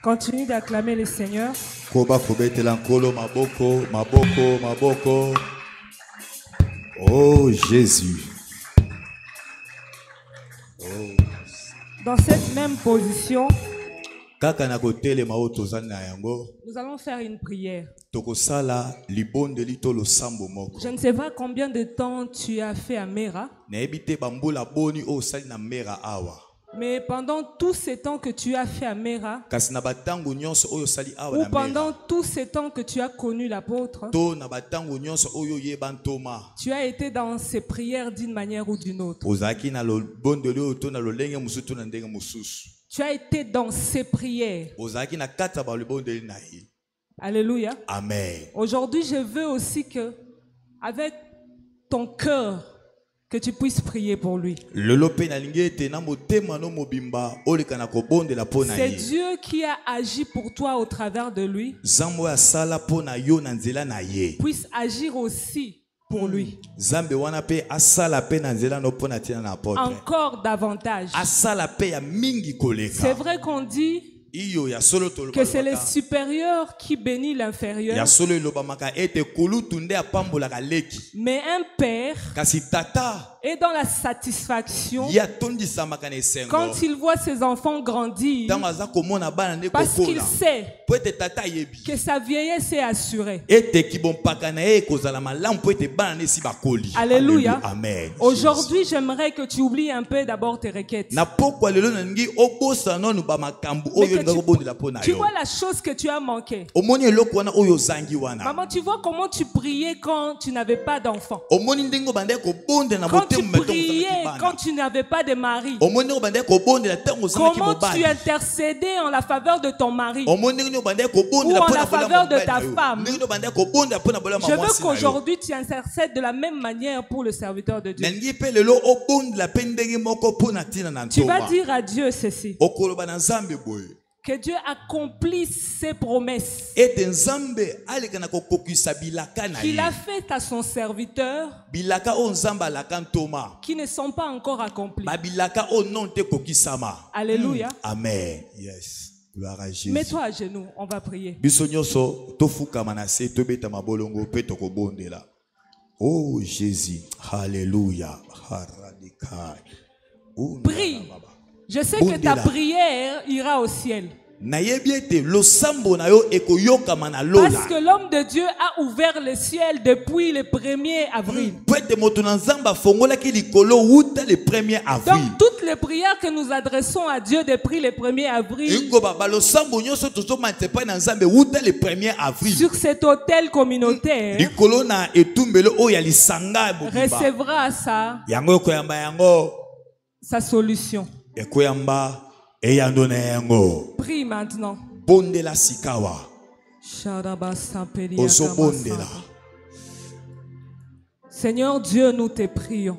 Continue d'acclamer le Seigneur. Koba kobetela nkolo maboko, maboko, maboko. Oh Jésus. Oh. Dans cette même position, Kaka na kotelema o tozali na yango. nous allons faire une prière. Tokosala libondeli to losambo moko. Je ne sais pas combien de temps tu as fait à Mera, Nayebi te bambula boni o sali na Mera awa. mais pendant tous ces temps que tu as fait à Mera, Kasi na batango nyonso oyo sali awa ou na pendant Mera. tous ces temps que tu as connu l'apôtre, To na batango nyonso oyo yeba ntoma. tu as été dans ces prières d'une manière ou d'une autre. Ozaki na libondeli oyo to na lolenge mususu to na ndenge mususu. Tu as été dans ces prières. Ozaki na kata ba libondeli na ye. Alléluia. Amen. Aujourd'hui, je veux aussi que, avec ton cœur, que tu puisses prier pour lui. C'est Dieu qui a agi pour toi au travers de lui. Puisse agir aussi pour lui. Encore davantage. C'est vrai qu'on dit que c'est le supérieur qui bénit l'inférieur. Mais un père est dans la satisfaction quand il voit ses enfants grandir, parce qu'il sait que sa vieillesse est assurée. Alléluia. Aujourd'hui, j'aimerais que tu oublies un peu d'abord tes requêtes. Mais tu vois la chose que tu as manqué. Maman, tu vois comment tu priais quand tu n'avais pas d'enfant. Quand tu priais quand tu n'avais pas de mari. Comment tu intercédais en la faveur de ton mari ou en la faveur de ta femme. Je veux qu'aujourd'hui tu intercèdes de la même manière pour le serviteur de Dieu. Tu vas dire à Dieu ceci: que Dieu accomplisse ses promesses qu'il a faites à son serviteur, qui ne sont pas encore accomplies. Alléluia. Amen. Yes. Mets-toi à genoux, on va prier. Oh Jésus. Alléluia. Prie. Je sais que ta prière ira au ciel. Parce que l'homme de Dieu a ouvert le ciel depuis le 1er avril. Donc toutes les prières que nous adressons à Dieu depuis le 1er avril, sur cet autel communautaire, recevra sa solution. Prie maintenant. Seigneur Dieu, nous te prions.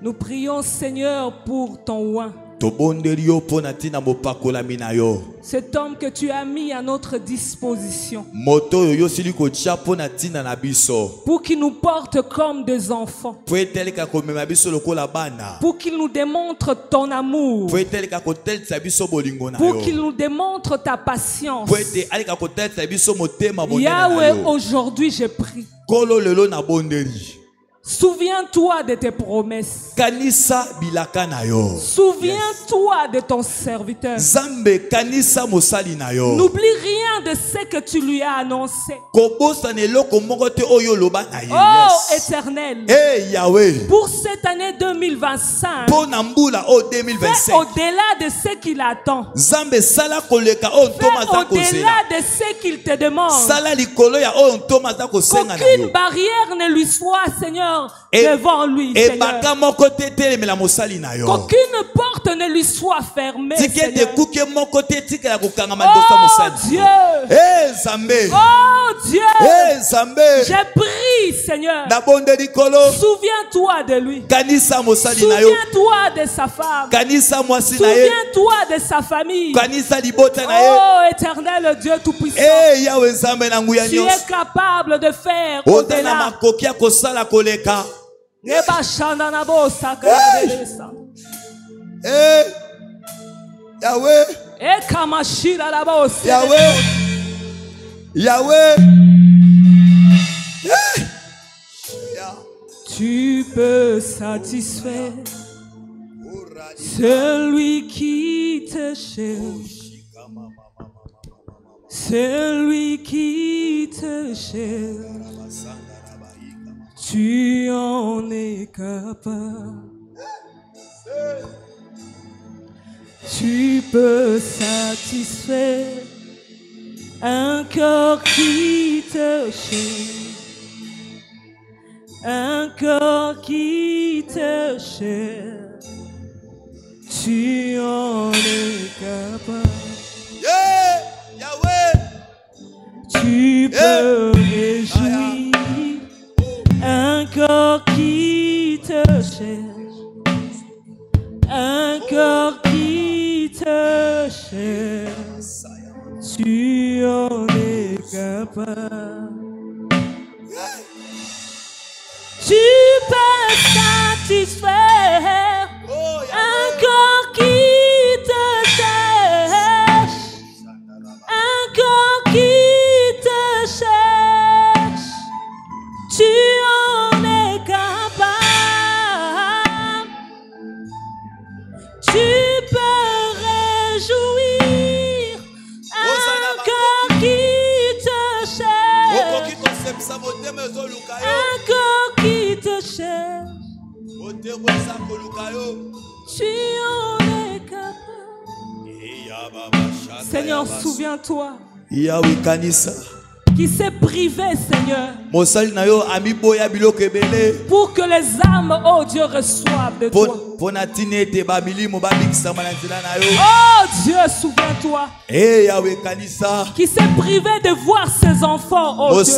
Nous prions, Seigneur, pour ton oint. Cet homme que tu as mis à notre disposition, pour qu'il nous porte comme des enfants, pour qu'il nous démontre ton amour, pour qu'il nous démontre ta patience. Yahweh, aujourd'hui je prie. Souviens-toi de tes promesses. Souviens-toi de ton serviteur. N'oublie rien de ce que tu lui as annoncé. Oh Éternel, pour cette année 2025, fais au-delà de ce qu'il attend. Fais au-delà de ce qu'il te demande. Qu'aucune barrière ne lui soit, Seigneur, devant lui, Seigneur. Qu'aucune porte ne lui soit fermée, Seigneur. Oh Dieu, oh Dieu, je prie, Seigneur, souviens-toi de lui, souviens-toi de sa femme, souviens-toi de sa famille. Oh Éternel Dieu Tout-Puissant, tu es capable de faire au-delà. Yahweh, Yahweh. Yahweh. Tu peux satisfaire celui qui te cherche. Celui qui te cherche. Tu en es capable. Tu peux satisfaire un cœur qui te cherche. Un cœur qui te cherche. Tu en es capable. Yeah, Yahweh. Tu peux réjouir un cœur qui te cherche. Un cœur qui te cherche. Tu en es capable. Tu peux satisfaire un cœur qui te cherche. Un cœur qui te cherche. Tu en es capable. Tu peux réjouir un cœur qui te cherche. Un cœur qui te cherche. Tu en es capable. Seigneur, souviens-toi qui s'est privé, Seigneur, pour que les âmes, oh Dieu, reçoivent de toi. Oh Dieu, souviens-toi qui s'est privé de voir ses enfants, oh Dieu,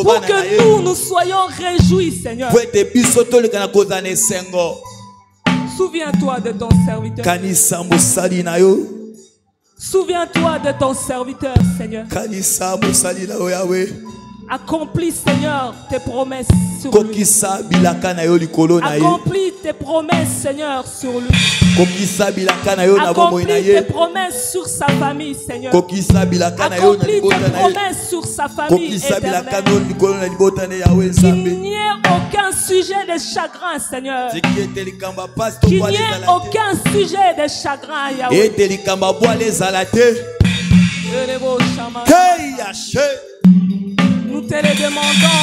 pour que nous soyons réjouis, Seigneur. Souviens-toi de ton serviteur. Souviens-toi de ton serviteur, Seigneur. Accomplis, Seigneur, tes promesses sur lui. Accomplis tes promesses, Seigneur, sur lui. Accomplis tes promesses sur sa famille, Seigneur. Accomplis tes promesses sur sa famille éternelle. Qu'il n'y ait aucun sujet de chagrin, Seigneur. Qu'il n'y ait aucun sujet de chagrin, Yahweh. Nous te le demandons.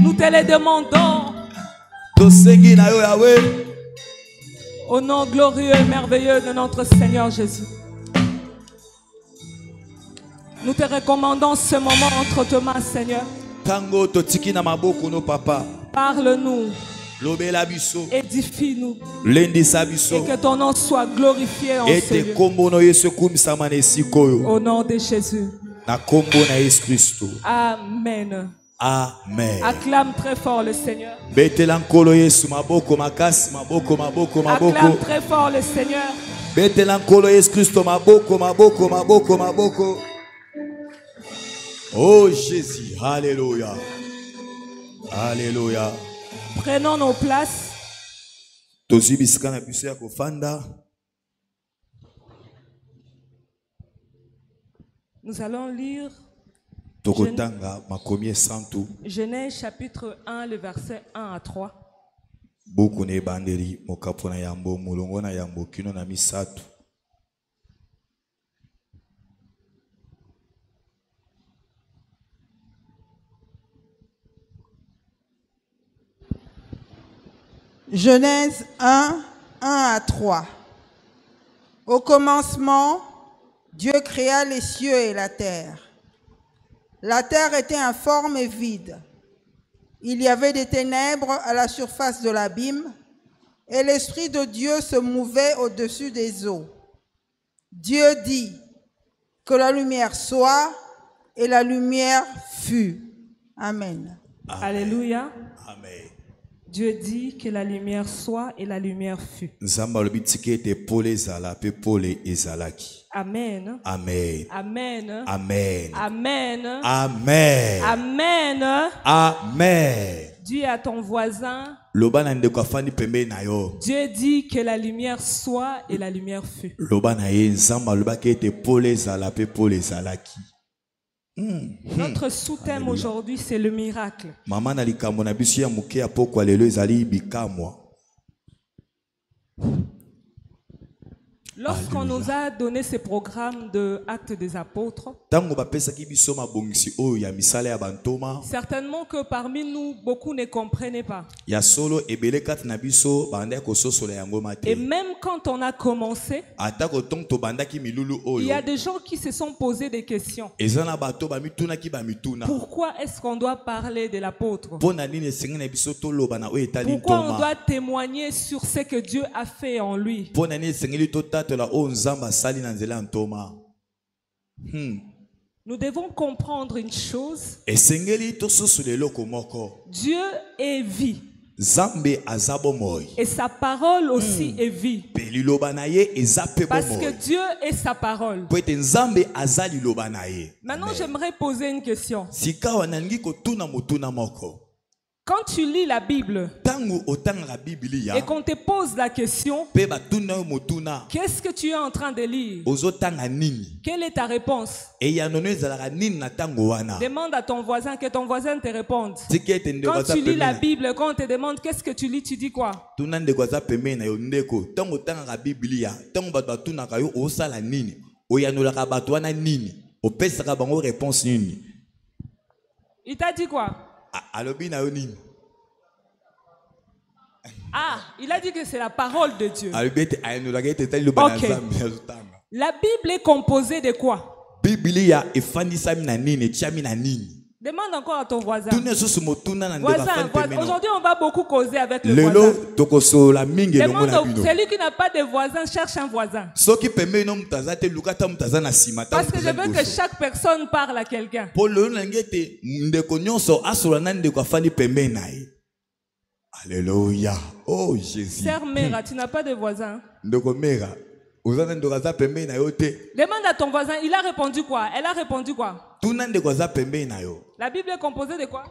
Nous te le demandons. Au nom glorieux et merveilleux de notre Seigneur Jésus. Nous te recommandons ce moment entre tes mains, Seigneur. Parle-nous. Édifie-nous. Et que ton nom soit glorifié en ce lieu. Au nom de Jésus. Amen. Amen. Acclame très fort le Seigneur. Acclame très fort le Seigneur. Oh Jésus, alléluia. Alléluia. Prenons nos places. Nous allons lire Genèse chapitre 1, le verset 1 à 3. Genèse 1, 1 à 3. Au commencement, Dieu créa les cieux et la terre. La terre était informe et vide. Il y avait des ténèbres à la surface de l'abîme, et l'Esprit de Dieu se mouvait au-dessus des eaux. Dieu dit que la lumière soit, et la lumière fut. Amen. Alléluia. Amen. Dieu dit que la lumière soit et la lumière fut. Amen. Amen. Amen. Amen. Amen. Amen. Amen. Amen. Dis à ton voisin, Dieu dit que la lumière soit et la lumière fut. Notre sous-thème aujourd'hui, c'est le miracle. Lorsqu'on nous a donné ces programmes de Actes des Apôtres, certainement que parmi nous, beaucoup ne comprenaient pas. Et même quand on a commencé, il y a des gens qui se sont posés des questions. Pourquoi est-ce qu'on doit parler de l'apôtre? Pourquoi on doit témoigner sur ce que Dieu a fait en lui? Nous devons comprendre une chose. Dieu est vie. Et sa parole aussi est vie. Parce que Dieu est sa parole. Maintenant, j'aimerais poser une question. Quand tu lis la Bible et qu'on te pose la question, qu'est-ce que tu es en train de lire? Quelle est ta réponse? Demande à ton voisin, que ton voisin te réponde. Quand tu lis la Bible, quand on te demande qu'est-ce que tu lis, tu dis quoi? Il t'a dit quoi? Ah, il a dit que c'est la parole de Dieu. Okay. La Bible est composée de quoi? Demande encore à ton voisin. Aujourd'hui, on va beaucoup causer avec le voisin. Demande celui qui n'a pas de voisin, cherche un voisin. Parce que je veux que chaque personne parle à quelqu'un. Alléluia. Oh Jésus. Sœur Mera, tu n'as pas de voisin? Demande à ton voisin, il a répondu quoi? Elle a répondu quoi? La Bible est composée de quoi?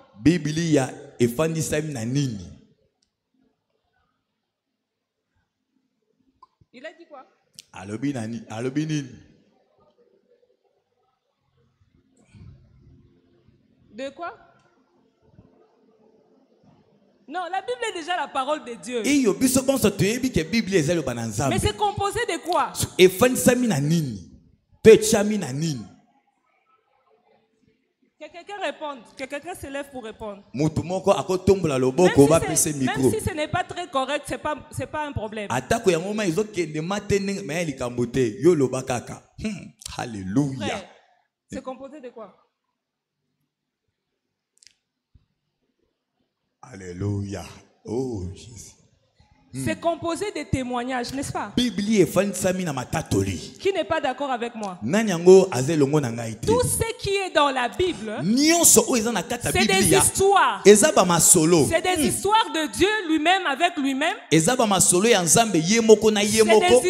Il a dit quoi? De quoi? Non, la Bible est déjà la parole de Dieu. Mais c'est composé de quoi? Que quelqu'un réponde, que quelqu'un se lève pour répondre. Même si ce n'est pas très correct, c'est pas un problème. Alléluia. C'est composé de quoi? Alléluia. Oh Jésus. C'est composé de témoignages, n'est-ce pas? Qui n'est pas d'accord avec moi? Tout ce qui est dans la Bible, c'est des histoires. C'est des histoires de Dieu lui-même avec lui-même. C'est des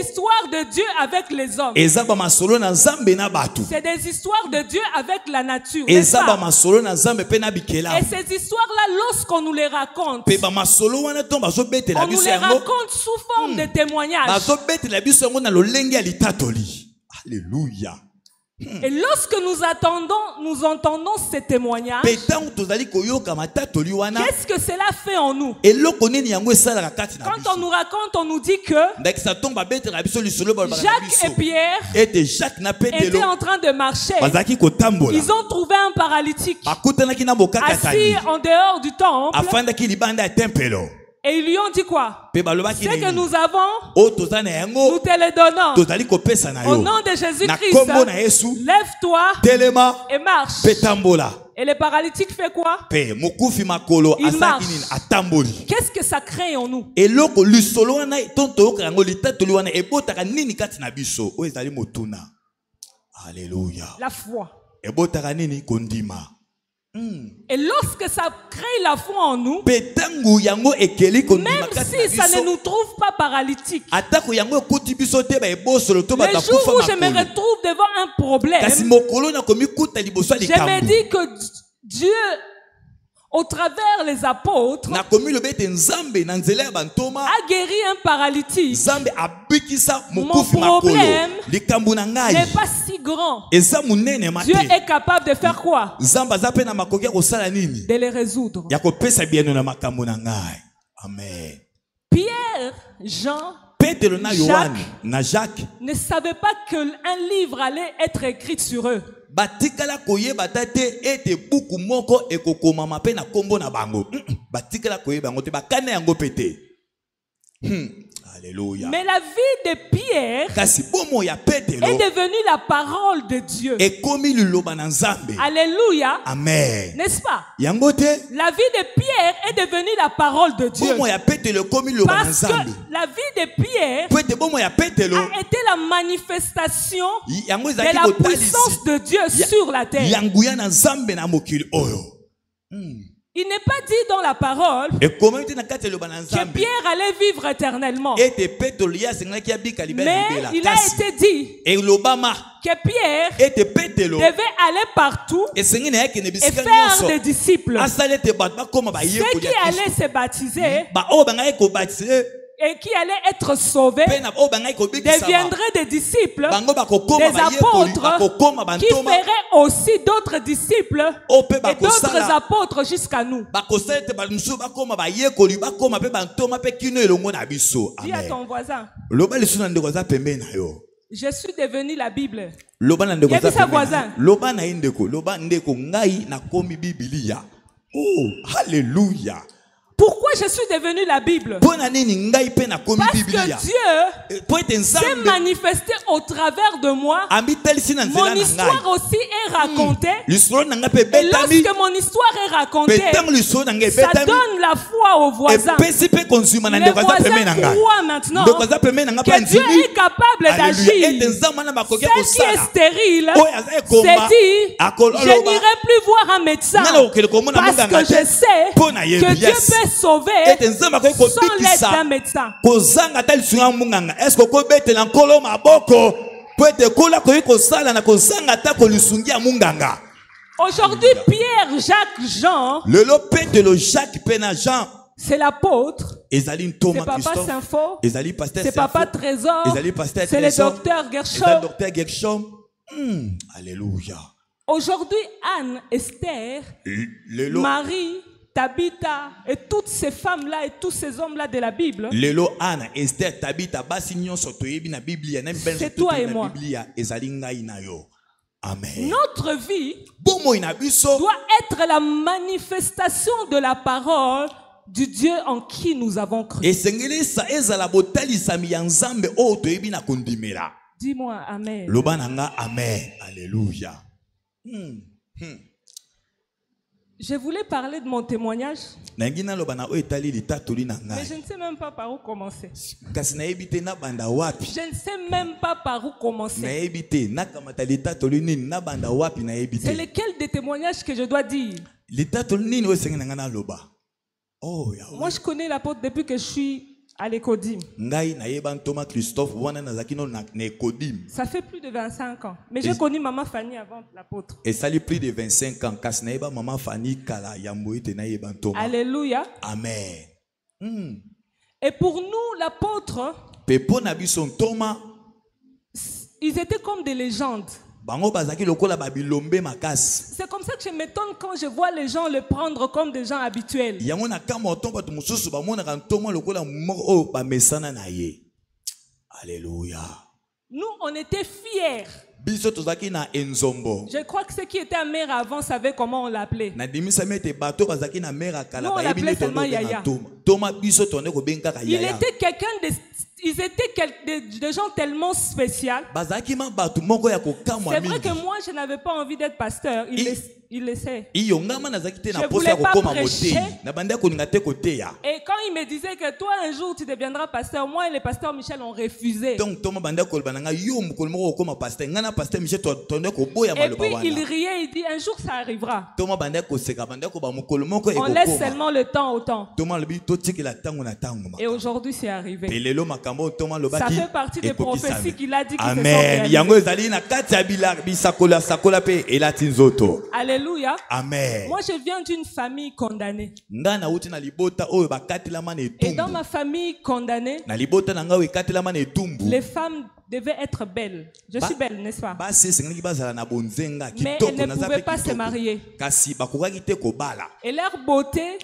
histoires de Dieu avec les hommes. C'est des histoires de Dieu avec la nature. Et ces histoires-là, lorsqu'on nous les raconte, on nous les raconte sous forme de témoignages. Alléluia. Et lorsque nous entendons ces témoignages, qu'est-ce que cela fait en nous? Quand on nous raconte, on nous dit que Jacques et Pierre étaient en train de marcher. Ils ont trouvé un paralytique assis en dehors du temple. Et ils lui ont dit quoi? Ce que nous avons, nous te le donnons. Au nom de Jésus-Christ, lève-toi et marche. Et le paralytique fait quoi? Il marche. Qu'est-ce que ça crée en nous? Alléluia. La foi. Et lorsque ça crée la foi en nous, même si ça ne nous trouve pas paralytique, le jour où je me retrouve devant un problème, je me dis que Dieu, au travers les apôtres, a guéri un paralytique. Mon problème n'est pas si grand. Dieu est capable de faire quoi? De les résoudre. Amen. Pierre, Jean, Jacques ne savaient pas qu'un livre allait être écrit sur eux. Alléluia. Mais la vie de Pierre est devenue la parole de Dieu. Alléluia. Amen. N'est-ce pas? La vie de Pierre est devenue la parole de Dieu. Parce que la vie de Pierre a été la manifestation de la puissance de Dieu sur la terre. Il n'est pas dit dans la parole que Pierre allait vivre éternellement. Mais il a été dit que Pierre devait aller partout et faire des disciples. Ceux qui allaient se baptiser et qui allaient être sauvés deviendraient des disciples, des apôtres qui feraient aussi d'autres disciples et d'autres apôtres jusqu'à nous. Dis à ton voisin, je suis devenu la Bible. Il y a sa voisin. Oh, alléluia. Pourquoi je suis devenu la Bible? Parce que Dieu s'est manifesté au travers de moi. Mon histoire aussi est racontée. Et lorsque mon histoire est racontée, ça donne la foi aux voisins. Les voisins croient maintenant que Dieu est capable d'agir. Celle qui est stérile s'est dit, je n'irai plus voir un médecin parce que je sais que Dieu peut sauver sans l'aide d'un médecin. Aujourd'hui, Pierre, Jacques, Jean, c'est l'apôtre, c'est Papa Saint-Faux, c'est Papa Trésor, c'est le docteur Gershom. Alléluia. Aujourd'hui, Anne, Esther, Marie, Tabitha et toutes ces femmes-là et tous ces hommes-là de la Bible, c'est toi et moi. Amen. Notre vie doit être la manifestation de la parole du Dieu en qui nous avons cru. Dis-moi Amen. Amen. Alléluia. Je voulais parler de mon témoignage, mais je ne sais même pas par où commencer. Je ne sais même pas par où commencer. C'est lequel des témoignages que je dois dire? Moi, je connais l'apôtre depuis que je suis à l'Écodim. Ça fait plus de 25 ans. Mais j'ai connu Maman Fanny avant l'apôtre. Et ça fait plus de 25 ans. Alléluia. Amen. Et pour nous, l'apôtre, ils étaient comme des légendes. C'est comme ça que je m'étonne quand je vois les gens le prendre comme des gens habituels. Alléluia. Nous, on était fiers. Je crois que ceux qui étaient à mer avant savaient comment on l'appelait. Nous, on l'appelait seulement Yaya. Ils étaient des gens tellement spéciaux. C'est vrai que moi, je n'avais pas envie d'être pasteur. Il le sait. Je ne voulais pas prêcher. Et quand il me disait que toi, un jour, tu deviendras pasteur, moi et le pasteur Michel ont refusé. Et puis, il riait, il dit, un jour, ça arrivera. On laisse seulement le temps au temps. Et aujourd'hui, c'est arrivé. Ça fait partie des prophéties qu'il a dit qui se sont réalisées. Alléluia. Amen. Moi, je viens d'une famille condamnée. Et dans ma famille condamnée, les femmes devaient être belles. Je suis belle, n'est-ce pas? Mais elles ne pouvaient pas se marier. Et leur beauté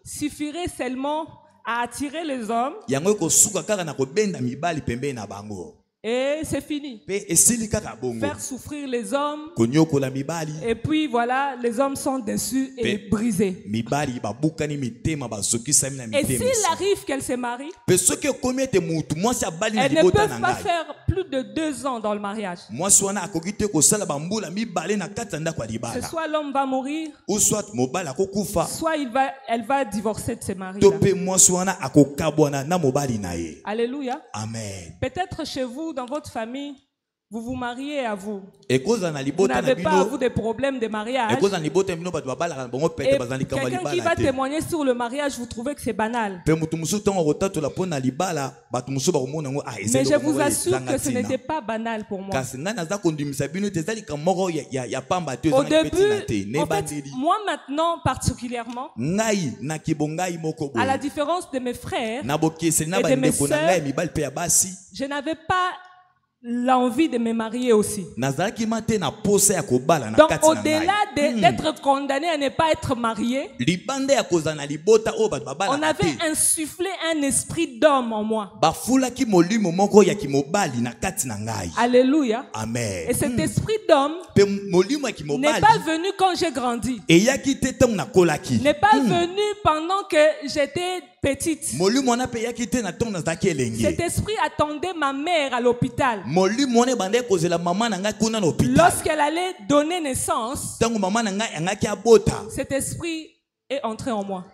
suffirait seulement à attirer les hommes. Et c'est fini. Faire souffrir les hommes. Et puis voilà, les hommes sont déçus et brisés. Et s'il arrive qu'elle se marie, elles ne peuvent pas faire plus de 2 ans dans le mariage. Ce soit l'homme va mourir, soit elle va divorcer de ses maris. Alléluia. Amen. Peut-être chez vous, dans votre famille, vous vous mariez à vous. Vous n'avez pas à vous des problèmes de mariage. Et quelqu'un qui va témoigner sur le mariage, vous trouvez que c'est banal. Mais je vous assure que ce n'était pas banal pour moi. Au début, en fait, moi maintenant particulièrement, à la différence de mes frères et de mes sœurs, je n'avais pas l'envie de me marier aussi. Donc au-delà d'être condamné à ne pas être marié, on avait insufflé un esprit d'homme en moi. Alléluia. Amen. Et cet esprit d'homme n'est pas venu quand j'ai grandi. N'est pas venu pendant que j'étais petite. Cet esprit attendait ma mère à l'hôpital. Lorsqu'elle allait donner naissance, cet esprit est entré en moi.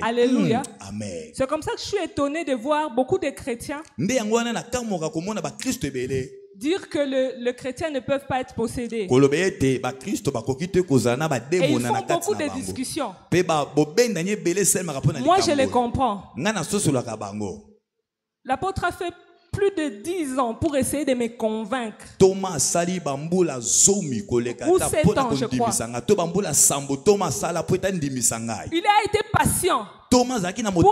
Alléluia. Amen. C'est comme ça que je suis étonné de voir beaucoup de chrétiens dire que le chrétien ne peut pas être possédé. Et ils font beaucoup de discussions. Moi, je les comprends. L'apôtre a fait plus de 10 ans pour essayer de me convaincre. Ou 7 ans, je crois. Il a été patient pour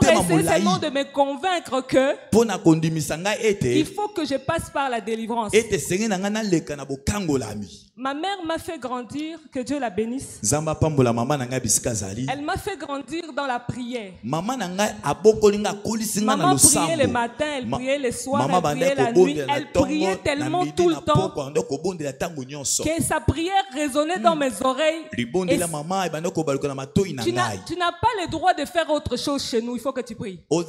essayer seulement de me convaincre que il faut que je passe par la délivrance. Ma mère m'a fait grandir, que Dieu la bénisse. Elle m'a fait grandir dans la prière. Maman priait le matin, elle priait le soir, elle priait la nuit. Elle priait tellement tout le temps que sa prière résonnait dans mes oreilles. Tu n'as pas le droit de faire autre chose chez nous, il faut que tu pries. Tu ne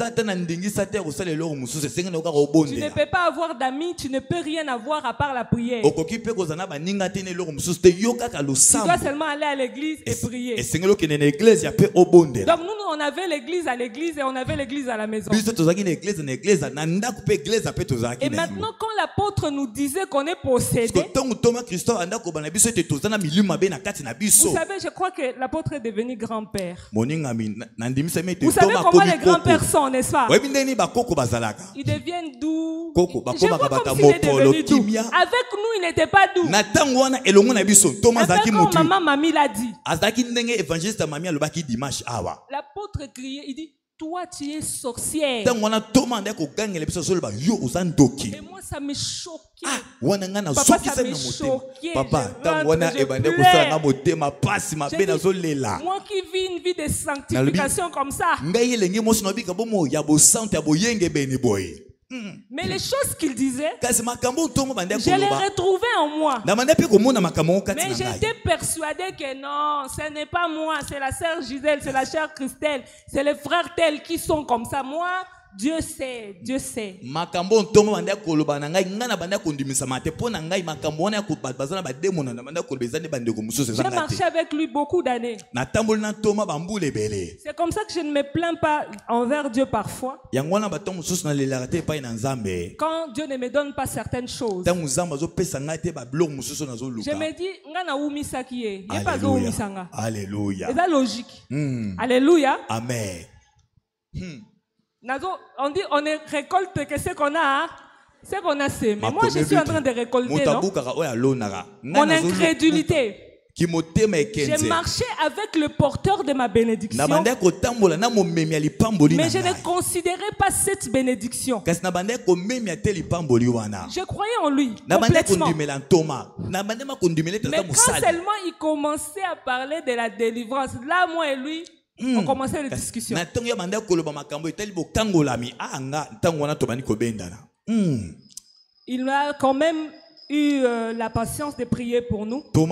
peux pas avoir d'amis, tu ne peux rien avoir à part la prière. Tu dois seulement aller à l'église et prier. Donc nous, on avait l'église à l'église et on avait l'église à la maison. Et maintenant, quand l'apôtre nous disait qu'on est possédé, vous savez, je crois que l'apôtre est devenu grand-père. Vous savez comment les grands-pères sont, n'est-ce pas? Ils deviennent doux. Je vois comme s'il est devenu doux. Avec nous, il n'était pas doux. Avec quand maman Mamie l'a dit, l'apôtre criait, il dit, toi tu es sorcière. Et moi ça me choquait. Papa, ça me choquait. Moi qui vis une vie de sanctification comme ça. Mais les choses qu'il disait, je les retrouvais en moi. Mais j'étais persuadée que non, ce n'est pas moi, c'est la sœur Gisèle, c'est la sœur Christelle, c'est les frères tels qui sont comme ça. Moi, Dieu sait, Dieu sait. J'ai marché avec lui beaucoup d'années. C'est comme ça que je ne me plains pas envers Dieu parfois. Quand Dieu ne me donne pas certaines choses, je me dis, Alléluia. Alléluia. C'est logique. Alléluia. Amen. On dit on ne récolte que ce qu'on a, ce qu'on a semé. Mais moi je suis en train de récolter mon incrédulité. J'ai marché avec le porteur de ma bénédiction, mais je ne considérais pas cette bénédiction. Je croyais en lui complètement. Mais quand seulement il commençait à parler de la délivrance, là moi et lui on commençait les discussions. Il a quand même eu la patience de prier pour nous. Il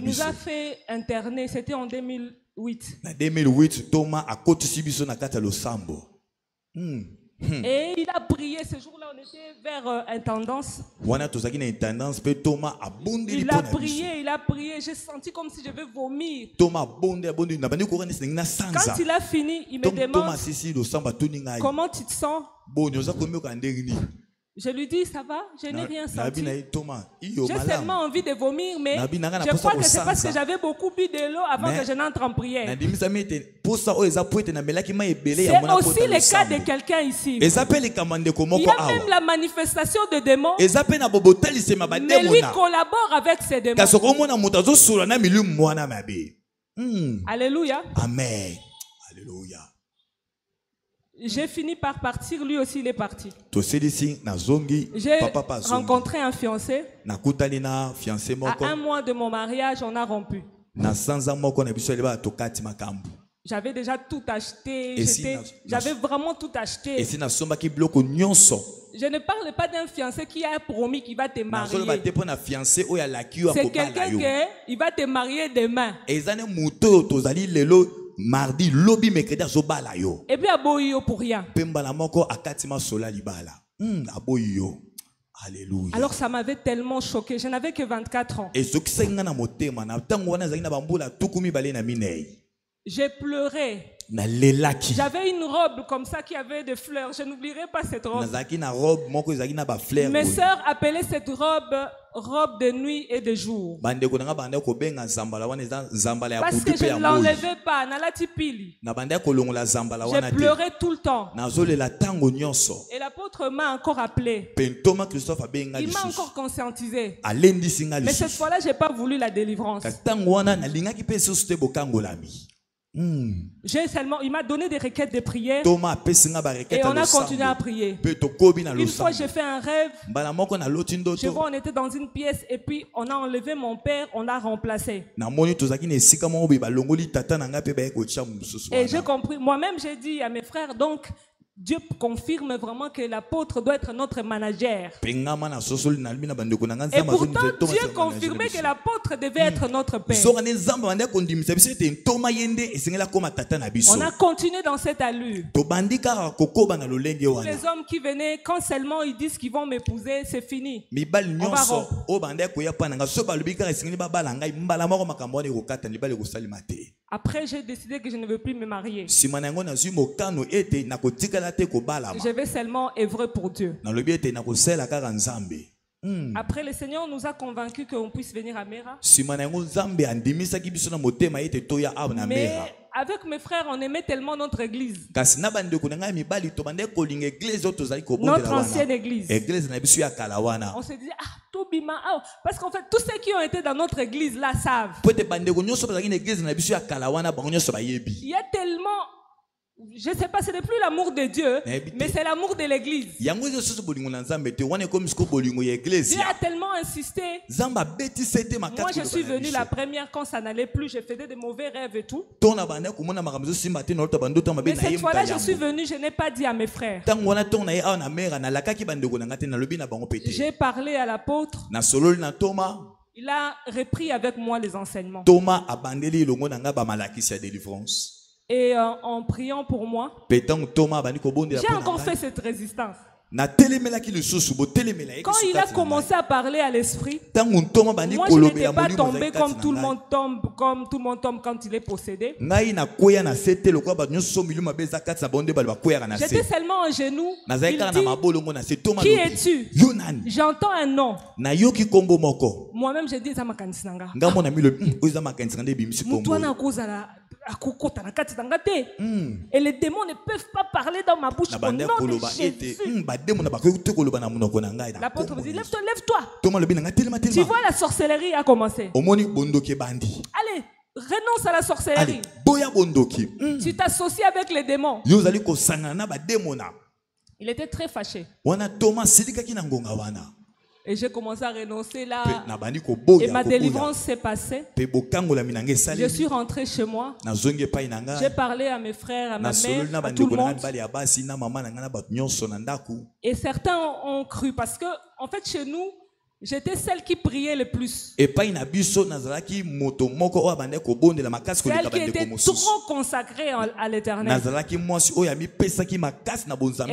nous a fait interner, c'était en 2008. Et il a prié ce jour-là, on était vers intendance. Il a prié, j'ai senti comme si je vais vomir. Quand il a fini, il me demande comment tu te sens. Je lui dis, ça va, je n'ai rien senti. J'ai seulement envie de vomir, mais je crois que c'est parce que j'avais beaucoup bu de l'eau avant que je n'entre en prière. C'est aussi le cas de quelqu'un ici. Il y a même la manifestation de démons, mais lui collabore avec ces démons. Alléluia. Amen. Alléluia. J'ai fini par partir, lui aussi il est parti. J'ai rencontré un fiancé. À 1 mois de mon mariage, on a rompu. J'avais déjà tout acheté. J'avais vraiment tout acheté. Je ne parle pas d'un fiancé qui a promis qu'il va te marier. C'est quelqu'un qui va te marier demain. Mardi, lobby mercredi azobala yo. Et puis aboyo pour rien. Pembala moko akatima sola libala. Aboyo. Alléluia. Alors ça m'avait tellement choqué. Je n'avais que 24 ans. Et ce qui s'est na motema na tango wana zaki na bambula tukumi bale na minei. J'ai pleuré. J'avais une robe comme ça qui avait des fleurs. Je n'oublierai pas cette robe. Mes sœurs appelaient cette robe robe de nuit et de jour. Parce que je ne l'enlevais pas. Je pleurais tout le temps. Et l'apôtre m'a encore appelé. Il m'a encore conscientisé. Mais cette fois-là, je n'ai pas voulu la délivrance. Il m'a donné des requêtes de prière et on a continué à prier. Une fois j'ai fait un rêve, je vois on était dans une pièce et puis on a enlevé mon père, on l'a remplacé. Et j'ai compris, moi-même j'ai dit à mes frères, donc Dieu confirme vraiment que l'apôtre doit être notre manager. Et pourtant, Dieu confirmait que l'apôtre devait être notre père. On a continué dans cette allure. Les hommes qui venaient, quand seulement ils disent qu'ils vont m'épouser, c'est fini. On va rompre. Après, j'ai décidé que je ne veux plus me marier. Je vais seulement œuvrer pour Dieu. Après, le Seigneur nous a convaincus qu'on puisse venir à Mera. Mais avec mes frères, on aimait tellement notre église. Notre ancienne église. On se disait, parce qu'en fait, tous ceux qui ont été dans notre église là savent. Il y a tellement... Je ne sais pas, ce n'est plus l'amour de Dieu, mais c'est l'amour de l'église. Dieu a tellement insisté. Moi, je suis venu la première quand ça n'allait plus. Je faisais de mauvais rêves et tout. Mais cette fois-là, je suis venu, je n'ai pas dit à mes frères. J'ai parlé à l'apôtre. Il a repris avec moi les enseignements. Et en priant pour moi, j'ai encore fait cette résistance. Quand il a commencé à parler à l'esprit, moi je n'étais pas tombé comme tout le monde tombe quand il est possédé. J'étais seulement en genoux. Il dit, qui es-tu? J'entends un nom. Moi-même j'ai dit, et les démons ne peuvent pas parler dans ma bouche au nom de Jésus. L'apôtre me dit, lève-toi. Tu vois, la sorcellerie a commencé. Allez, renonce à la sorcellerie. Tu t'associes avec les démons. Il était très fâché. Et j'ai commencé à renoncer là. Et ma délivrance s'est passée. Je suis rentré chez moi. J'ai parlé à mes frères, à ma mère, à tout le monde. Et certains ont cru parce que, en fait, chez nous, j'étais celle qui priait le plus. Celle qui était trop consacrée à l'Éternel.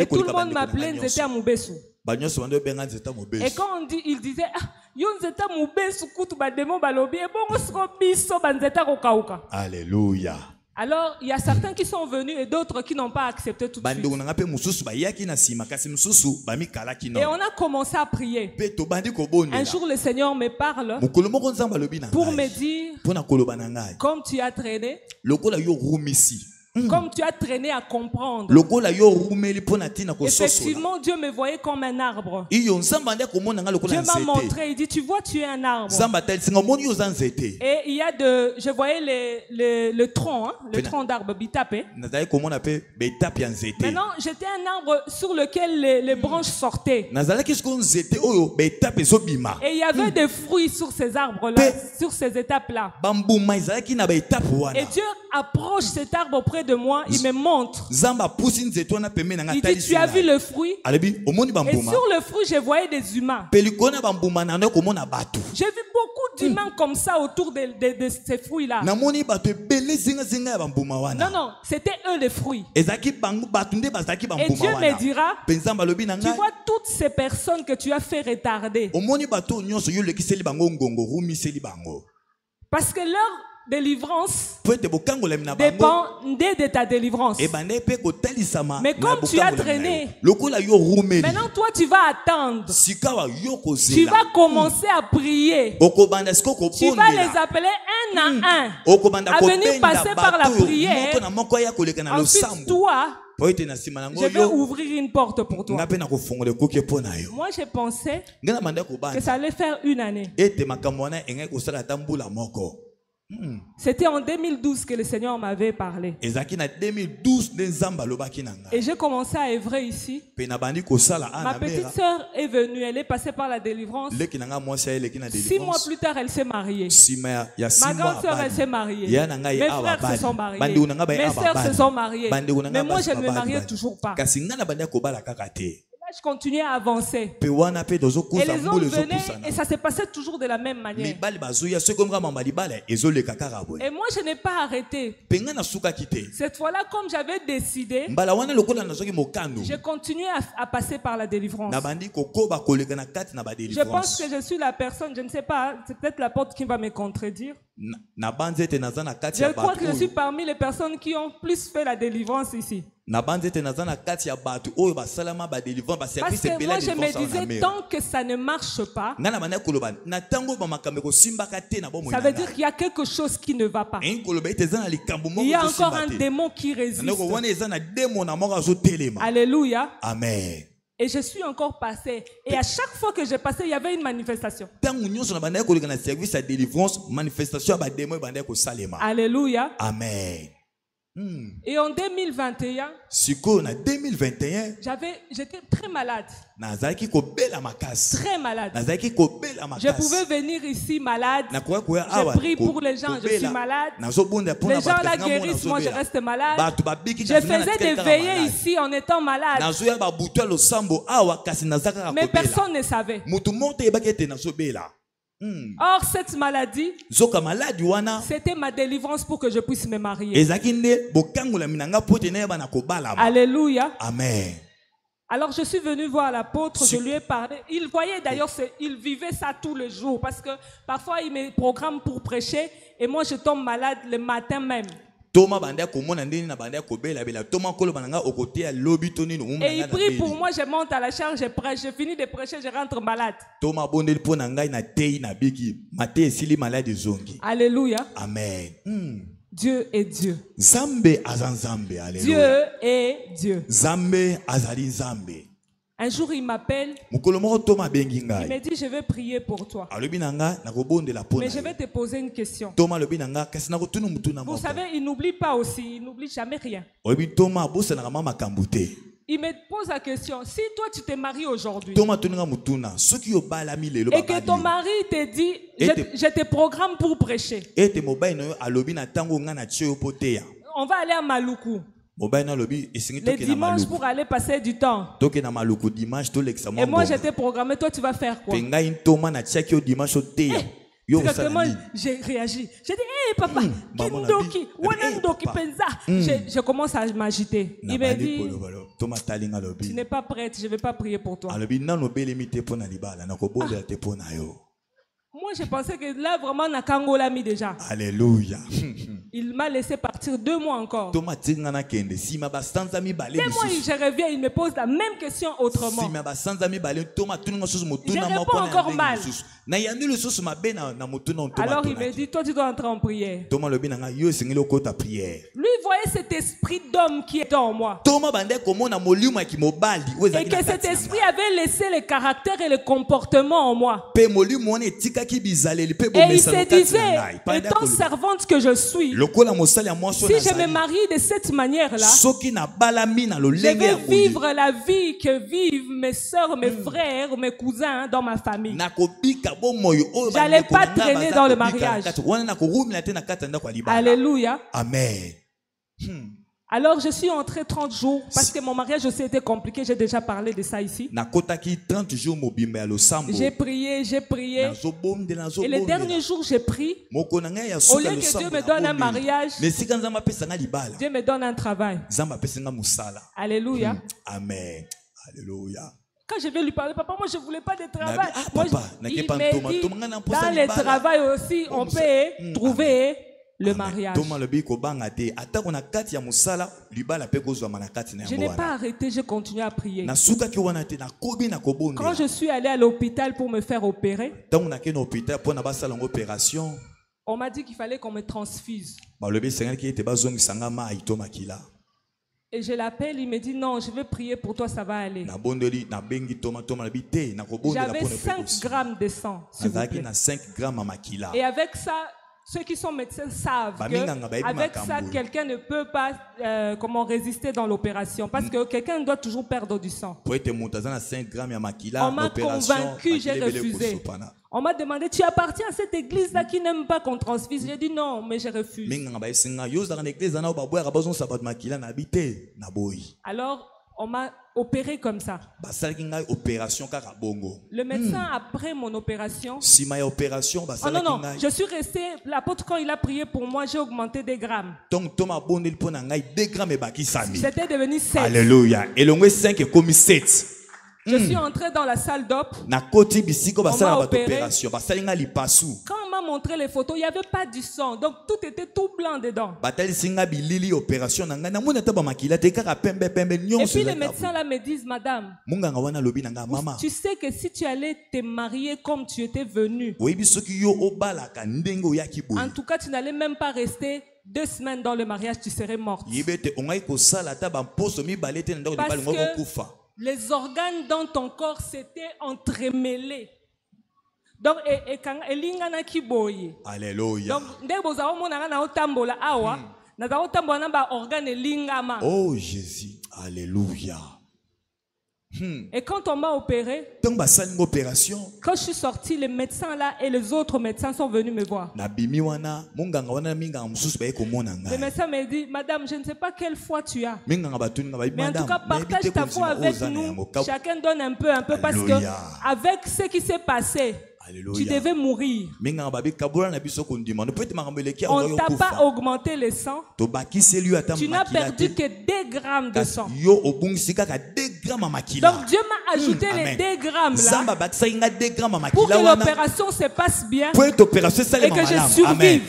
Et tout le monde m'appelait Nzeta Moubesu. Et quand il disait, alléluia. Alors, il y a certains qui sont venus et d'autres qui n'ont pas accepté tout de suite. Et on a commencé à prier. Un jour, le Seigneur me parle pour me dire, comme tu as traîné, comme tu as traîné à comprendre. Effectivement, Dieu me voyait comme un arbre. Dieu m'a montré, il dit, tu vois, tu es un arbre. Et il y a je voyais le tronc, le tronc d'arbre bitapé. Maintenant, j'étais un arbre sur lequel les branches sortaient. Et il y avait des fruits sur ces arbres-là, sur ces étapes-là. Et Dieu approche cet arbre auprès de moi, il me montre. Il dit, tu as vu le fruit? Et sur le fruit, je voyais des humains. J'ai vu beaucoup d'humains comme ça autour de ces fruits-là. Non, c'était eux les fruits. Et Dieu me dira, tu vois toutes ces personnes que tu as fait retarder. Parce que leur délivrance dépend de ta délivrance. Mais comme tu as traîné, maintenant toi tu vas attendre. Tu vas commencer à prier. Tu vas les appeler un à un à venir passer par la prière. Ensuite toi, je vais ouvrir une porte pour toi. Moi j'ai pensé que ça allait faire une année. C'était en 2012 que le Seigneur m'avait parlé. Et j'ai commencé à œuvrer ici. Ma petite sœur est venue, elle est passée par la délivrance. 6 mois plus tard, elle s'est mariée. Ma grande sœur, elle s'est mariée. Mes frères se sont mariés. Mes sœurs se sont mariées. Mais moi, je ne me mariais toujours pas. Je continuais à avancer. Et les hommes venaient et ça se passait toujours de la même manière. Et moi, je n'ai pas arrêté. Cette fois-là, comme j'avais décidé, j'ai continué à passer par la délivrance. Je pense que je suis la personne, je ne sais pas, c'est peut-être la porte qui va me contredire. Je crois que je suis parmi les personnes qui ont plus fait la délivrance ici. Parce que moi je me disais, tant que ça ne marche pas, ça veut dire qu'il y a quelque chose qui ne va pas. Il y a encore un démon qui résiste. Alléluia. Amen. Et je suis encore passé. Et à chaque fois que j'ai passé, il y avait une manifestation. Alléluia. Amen. Et en 2021, j'étais très malade. Très malade. Je pouvais venir ici malade. Je prie pour les gens, je suis malade. Les gens là guérissent, moi je reste malade. Je faisais des veillées ici en étant malade. Mais personne ne savait. Or, cette maladie, c'était ma délivrance pour que je puisse me marier. Alléluia. Amen. Alors, je suis venu voir l'apôtre, je lui ai parlé. Il voyait d'ailleurs, il vivait ça tous les jours. Parce que parfois, il me programme pour prêcher et moi, je tombe malade le matin même. Et il prie pour moi, je monte à la charge, je prêche, je finis de prêcher, je rentre malade. Alléluia. Amen. Dieu est Dieu. Dieu est Dieu. Zambe. Un jour, il m'appelle. Il me dit, je vais prier pour toi. Mais je vais te poser une question. Vous savez, il n'oublie pas aussi. Il n'oublie jamais rien. Il me pose la question. Si toi, tu t'es marié aujourd'hui et que ton mari te dit, je te programme pour prêcher. On va aller à Maluku. Les dimanches pour aller passer du temps. Et moi j'étais programmé, toi tu vas faire quoi? Directement j'ai réagi. J'ai dit, hé papa, Kindoki, Wanandoki Penza. Je commence à m'agiter. Il m'a dit, tu n'es pas prête, je ne vais pas prier pour toi. Moi, je pensais que là, vraiment, Nakango l'a mis déjà. Alléluia. Il m'a laissé partir 2 mois encore. 2 mois, je reviens, il me pose la même question autrement. Je réponds encore mal. Alors, il me dit, toi, tu dois entrer en prière. Lui, voyait cet esprit d'homme qui est en moi. Et que cet esprit avait laissé le caractère et le comportement en moi. Et il se disait, étant servante que je suis, si je me marie de cette manière-là, je vais vivre la vie que vivent mes soeurs, mes frères, mes cousins dans ma famille. Je n'allais pas traîner dans le mariage. Alléluia. Amen. Alors je suis entré 30 jours parce que mon mariage aussi était compliqué. J'ai déjà parlé de ça ici. J'ai prié. Et le dernier jour, j'ai prié. Au lieu que Dieu me donne un mariage, Dieu me donne un travail. Alléluia. Amen. Alléluia. Quand je vais lui parler, papa, moi je ne voulais pas de travail. Il me dit, dans le travail aussi, on peut trouver le mariage. Je n'ai pas arrêté, j'ai continué à prier. Quand je suis allé à l'hôpital pour me faire opérer, on m'a dit qu'il fallait qu'on me transfuse. Et je l'appelle, il me dit non, je vais prier pour toi, ça va aller. J'avais 5 grammes de sang, s'il vous plaît. Et avec ça, ceux qui sont médecins savent qu'avec ça, quelqu'un ne peut pas résister dans l'opération. Parce que quelqu'un doit toujours perdre du sang. On m'a convaincu, j'ai refusé. On m'a demandé, tu appartiens à cette église-là qui n'aime pas qu'on transfuse. J'ai dit non, mais je refuse. Alors, on m'a opéré comme ça. Le médecin, après mon opération... Oh non, je suis resté... L'apôtre, quand il a prié pour moi, j'ai augmenté des grammes. C'était devenu 7. Alléluia. Et le 5 est comme 7. Je suis entré dans la salle d'op. On m'a opéré. Quand on m'a montré les photos, il n'y avait pas du sang. Donc tout était tout blanc dedans. Et puis les médecins là me disent, madame, tu sais que si tu allais te marier comme tu étais venu, en tout cas tu n'allais même pas rester 2 semaines dans le mariage, tu serais morte. Parce que les organes dans ton corps s'étaient entremêlés. Donc, alléluia. Oh Jésus, alléluia. Et quand on m'a opéré, quand je suis sorti, les médecins là et les autres médecins sont venus me voir. Le médecin m'a dit, madame, je ne sais pas quelle foi tu as. Mais en tout cas, partage ta foi avec nous. Chacun donne un peu, parce que avec ce qui s'est passé, Tu devais mourir. On t'a pas augmenté le sang. Tu n'as perdu que 2 grammes de sang. Donc Dieu m'a ajouté les 2 grammes là pour que l'opération se passe bien et que je survive.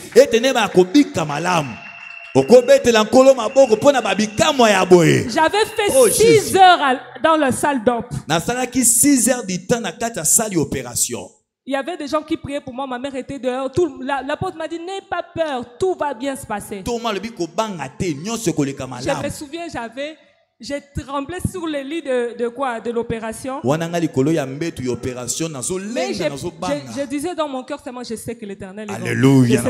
J'avais fait 6 heures dans la salle d'op. Il y avait des gens qui priaient pour moi. Ma mère était dehors. L'apôtre m'a dit, n'aie pas peur, tout va bien se passer. Je me souviens, j'ai tremblé sur le lit de l'opération. Mais je disais dans mon cœur seulement, je sais que l'Éternel est bon. Alléluia.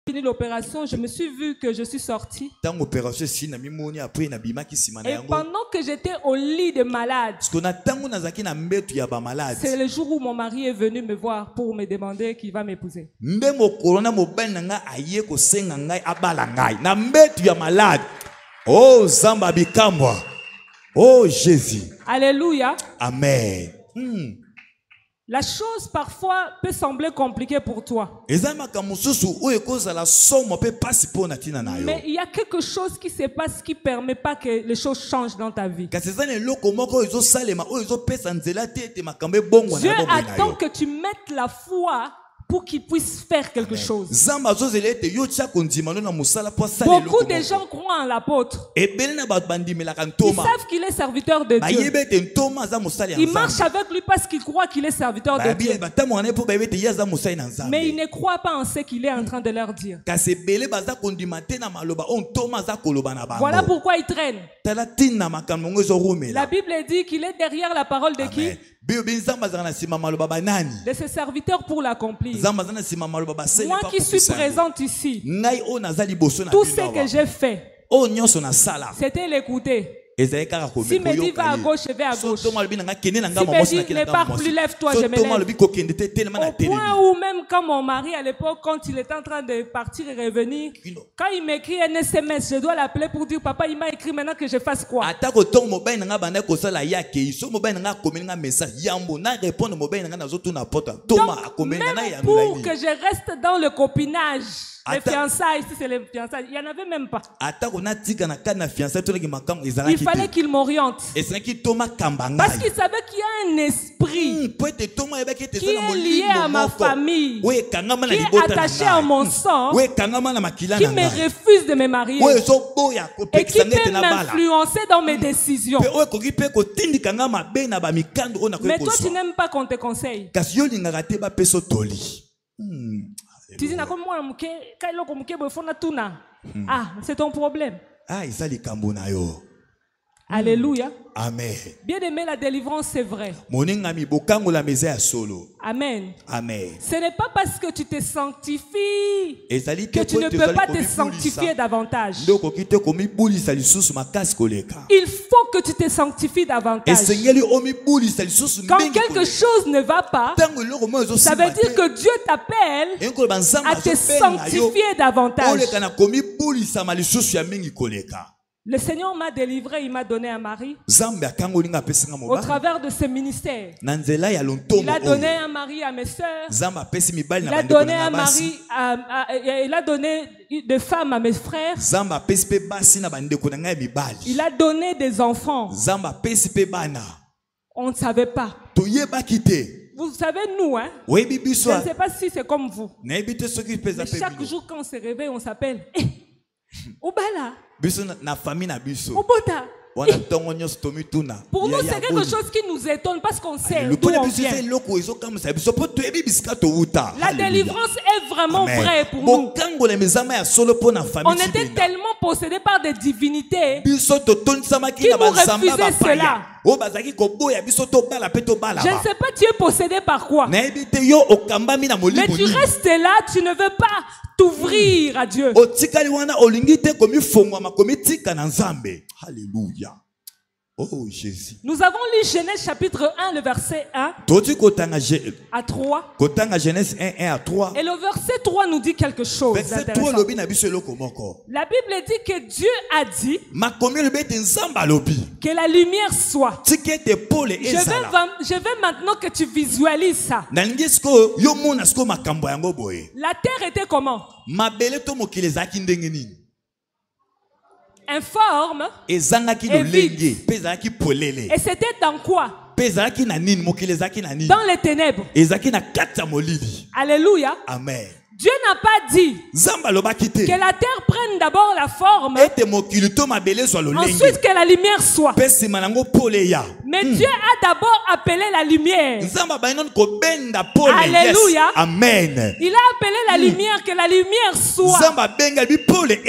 Fini l'opération, je me suis vu que je suis sortie. Et pendant que j'étais au lit de malade, c'est le jour où mon mari est venu me voir pour me demander qu'il va m'épouser. Oh Zamba Bikamwa. Oh Jésus. Alléluia. Amen. La chose parfois peut sembler compliquée pour toi. Mais il y a quelque chose qui se passe qui ne permet pas que les choses changent dans ta vie. Dieu attend que tu mettes la foi pour qu'il puisse faire quelque chose. Beaucoup de gens croient en l'apôtre. Ils savent qu'il est serviteur de Dieu. Ils marchent avec lui parce qu'ils croient qu'il est serviteur de Dieu. Mais ils ne croient pas en ce qu'il est en train de leur dire. Voilà pourquoi ils traînent. La Bible dit qu'il est derrière la parole de qui? De ses serviteurs pour l'accomplir. Moi qui suis présente ici, tout ce que j'ai fait, c'était l'écouter. Si me dit va à gauche, je vais à gauche. Si me dit ne pars plus, lève-toi, je me lève. Au point où même quand mon mari à l'époque, quand il était en train de partir et revenir, quand il m'écrit un SMS, je dois l'appeler pour dire papa, il m'a écrit maintenant que je fasse quoi. Même pour que je reste dans le copinage. Les fiançailles, ici c'est les fiançailles. Il n'y en avait même pas. Il fallait qu'il m'oriente. Parce qu'il savait qu'il y a un esprit qui est lié à ma famille, qui est attaché à mon sang, qui me refuse de me marier et qui peut m'influencer dans mes décisions. Mais toi, tu n'aimes pas qu'on te conseille. Tu dis, ah, c'est ton problème. Alléluia. Amen. Bien aimé, la délivrance, c'est vrai. Amen. Amen. Ce n'est pas parce que tu te sanctifies que tu ne peux pas te sanctifier davantage. Il faut que tu te sanctifies davantage. Quand quelque chose ne va pas, ça veut dire que Dieu t'appelle à te sanctifier davantage. Le Seigneur m'a délivré, il m'a donné un mari. Au travers de ce ministère. Il a donné un mari à mes sœurs. Il a donné un mari il a donné des femmes à mes frères. Il a donné des enfants. On ne savait pas. Vous savez, nous, hein? Je ne sais pas si c'est comme vous. Mais chaque jour quand on se réveille, on s'appelle. Obala. Obota. Pour nous, c'est quelque chose qui nous étonne parce qu'on sait d'où on vient. La délivrance est vraiment vraie pour nous. On était tellement possédés par des divinités qui nous refusaient cela. Je ne sais pas, tu es possédé par quoi? Mais tu restes là, tu ne veux pas t'ouvrir à Dieu. Alléluia. Oh Jésus. Nous avons lu Genèse chapitre 1, le verset 1 à 3. Genèse 1 à 3. Et le verset 3 nous dit quelque chose d'intéressant. La Bible dit que Dieu a dit que la lumière soit. Je veux maintenant que tu visualises ça. La terre était comment? Informe et vide. Et c'était dans quoi? Dans les ténèbres. Alléluia. Amen. Dieu n'a pas dit que la terre prenne d'abord la forme, ensuite que la lumière soit. Mais Dieu a d'abord appelé la lumière. Alléluia. Amen. Il a appelé la lumière, que la lumière soit.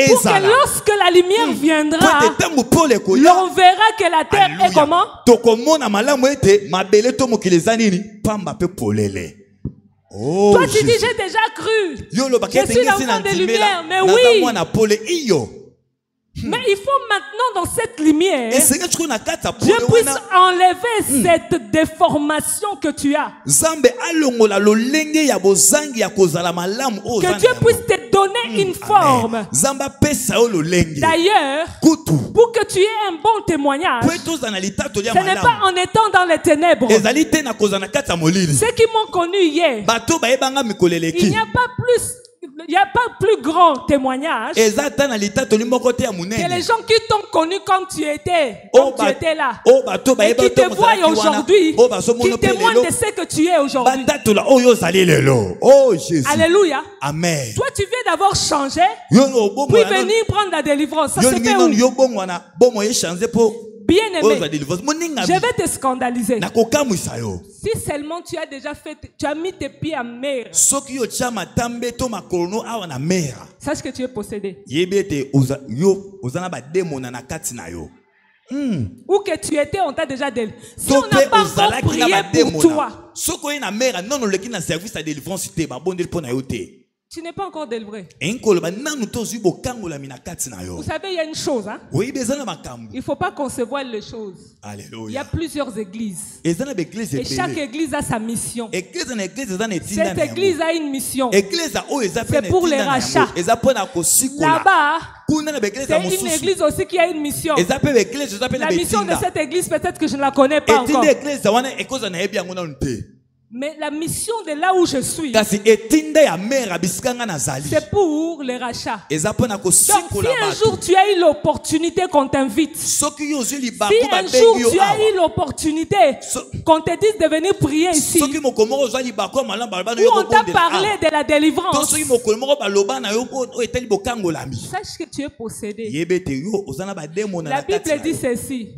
Pour que lorsque la lumière viendra, l'on verra que la terre est comment? Oh, toi tu dis j'ai déjà cru. Je suis l'enfant de lumière. Mais oui. Mais il faut maintenant dans cette lumière, Dieu puisse enlever cette déformation que tu as. Que Dieu puisse te donner une forme. D'ailleurs, pour que tu aies un bon témoignage, ce n'est pas en étant dans les ténèbres. Ceux qui m'ont connu hier, il n'y a pas plus grand témoignage que les gens qui t'ont connu comme tu étais, là, et qui te voient aujourd'hui, qui témoignent de ce que tu es aujourd'hui. Alléluia. Amen. Toi, tu viens d'avoir changé, puis venir prendre la délivrance. Ça se fait où? Bien-aimé, je vais te scandaliser. Si seulement tu as déjà fait, tu as mis tes pieds à mer, sache que tu es possédé. Où que tu étais, on t'a déjà délivré. Si on n'a pas encore prié pour toi, tu n'es pas encore délivré. Vous savez, il y a une chose. Hein? Il ne faut pas concevoir les choses. Alléluia. Il y a plusieurs églises. Et chaque église a sa mission. Cette église a une mission. C'est pour les rachats. Là-bas, c'est une église aussi qui a une mission. La mission de cette église, peut-être que je ne la connais pas encore. Mais la mission de là où je suis, c'est pour les rachats. Donc si un jour tu as eu l'opportunité qu'on t'invite, si un jour tu as eu l'opportunité qu'on te dise de venir prier ici, où on t'a parlé de la délivrance, sache que tu es possédé. La Bible dit ceci: